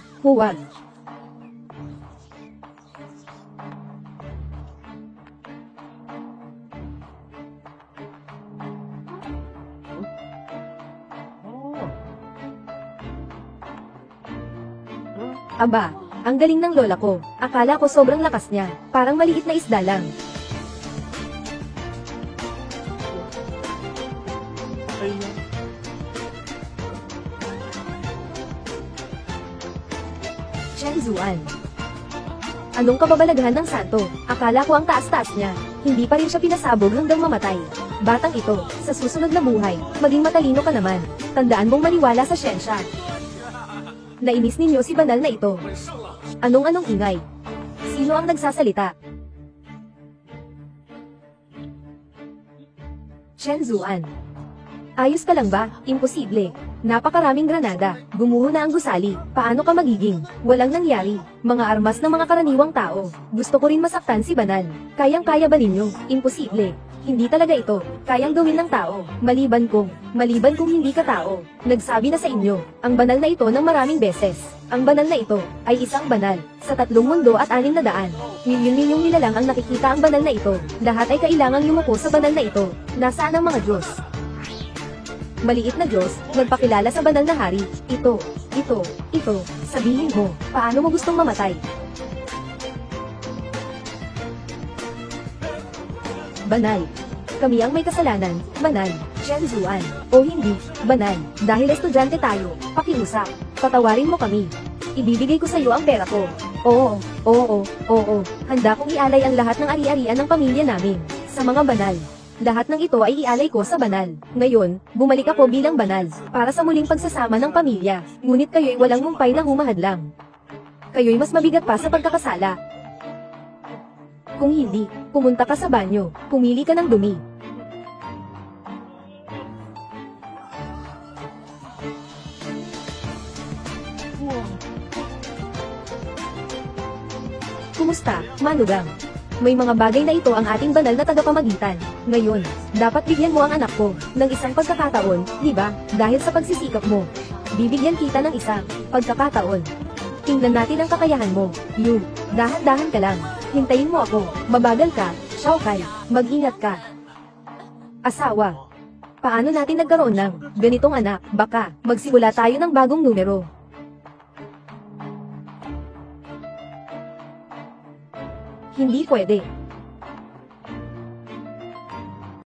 Aba, ang galing ng lola ko. Akala ko sobrang lakas niya. Parang maliit na isda lang. Chen Zuan. Anong kababalaghan ng santo? Akala ko ang taas-taas niya. Hindi pa rin siya pinasabog hanggang mamatay. Batang ito, sa susunod na buhay, maging matalino ka naman. Tandaan mong maniwala sa siyensya. Nainis ninyo si banal na ito. Anong ingay? Sino ang nagsasalita? Chen Zuan. Ayos ka lang ba? Imposible. Napakaraming granada. Gumuho na ang gusali. Paano ka magiging? Walang nangyari. Mga armas ng mga karaniwang tao. Gusto ko rin masaktan si banal. Kayang-kaya ba ninyo? Imposible. Hindi talaga ito kayang gawin ng tao, maliban kung hindi ka tao. Nagsabi na sa inyo, ang banal na ito ng maraming beses. Ang banal na ito, ay isang banal, sa 3 mundo at 600. Milyon-milyong nilalang ang nakikita ang banal na ito. Lahat ay kailangang yumuko sa banal na ito. Nasaan ang mga Diyos? Maliit na Diyos, nagpakilala sa banal na hari. Ito. Sabihin mo, paano mo gustong mamatay? Banal. Kami ang may kasalanan, banal. Chen Zuan. O hindi, banal. Dahil estudyante tayo, pakiusap. Patawarin mo kami. Ibibigay ko sa iyo ang pera ko. Oo. Handa kong ialay ang lahat ng ari-arian ng pamilya namin. Sa mga banal. Lahat ng ito ay ialay ko sa banal. Ngayon, bumalik ako bilang banal. Para sa muling pagsasama ng pamilya. Ngunit kayo'y walang mumpay na humahadlang. Kayo'y mas mabigat pa sa pagkakasala. Kung hindi, pumunta ka sa banyo, pumili ka ng dumi. Kumusta, manugang? May mga bagay na ito ang ating banal na tagapamagitan. Ngayon, dapat bigyan mo ang anak ko ng isang pagkakataon, di ba? Dahil sa pagsisikap mo, bibigyan kita ng isang pagkakataon. Tingnan natin ang kakayahan mo. Dahan-dahan ka lang. Hintayin mo ako. Mabagal ka. Xiao Kai, mag-ingat ka. Asawa. Paano natin nagkaroon ng ganitong anak? Baka magsimula tayo ng bagong numero. Hindi pwede.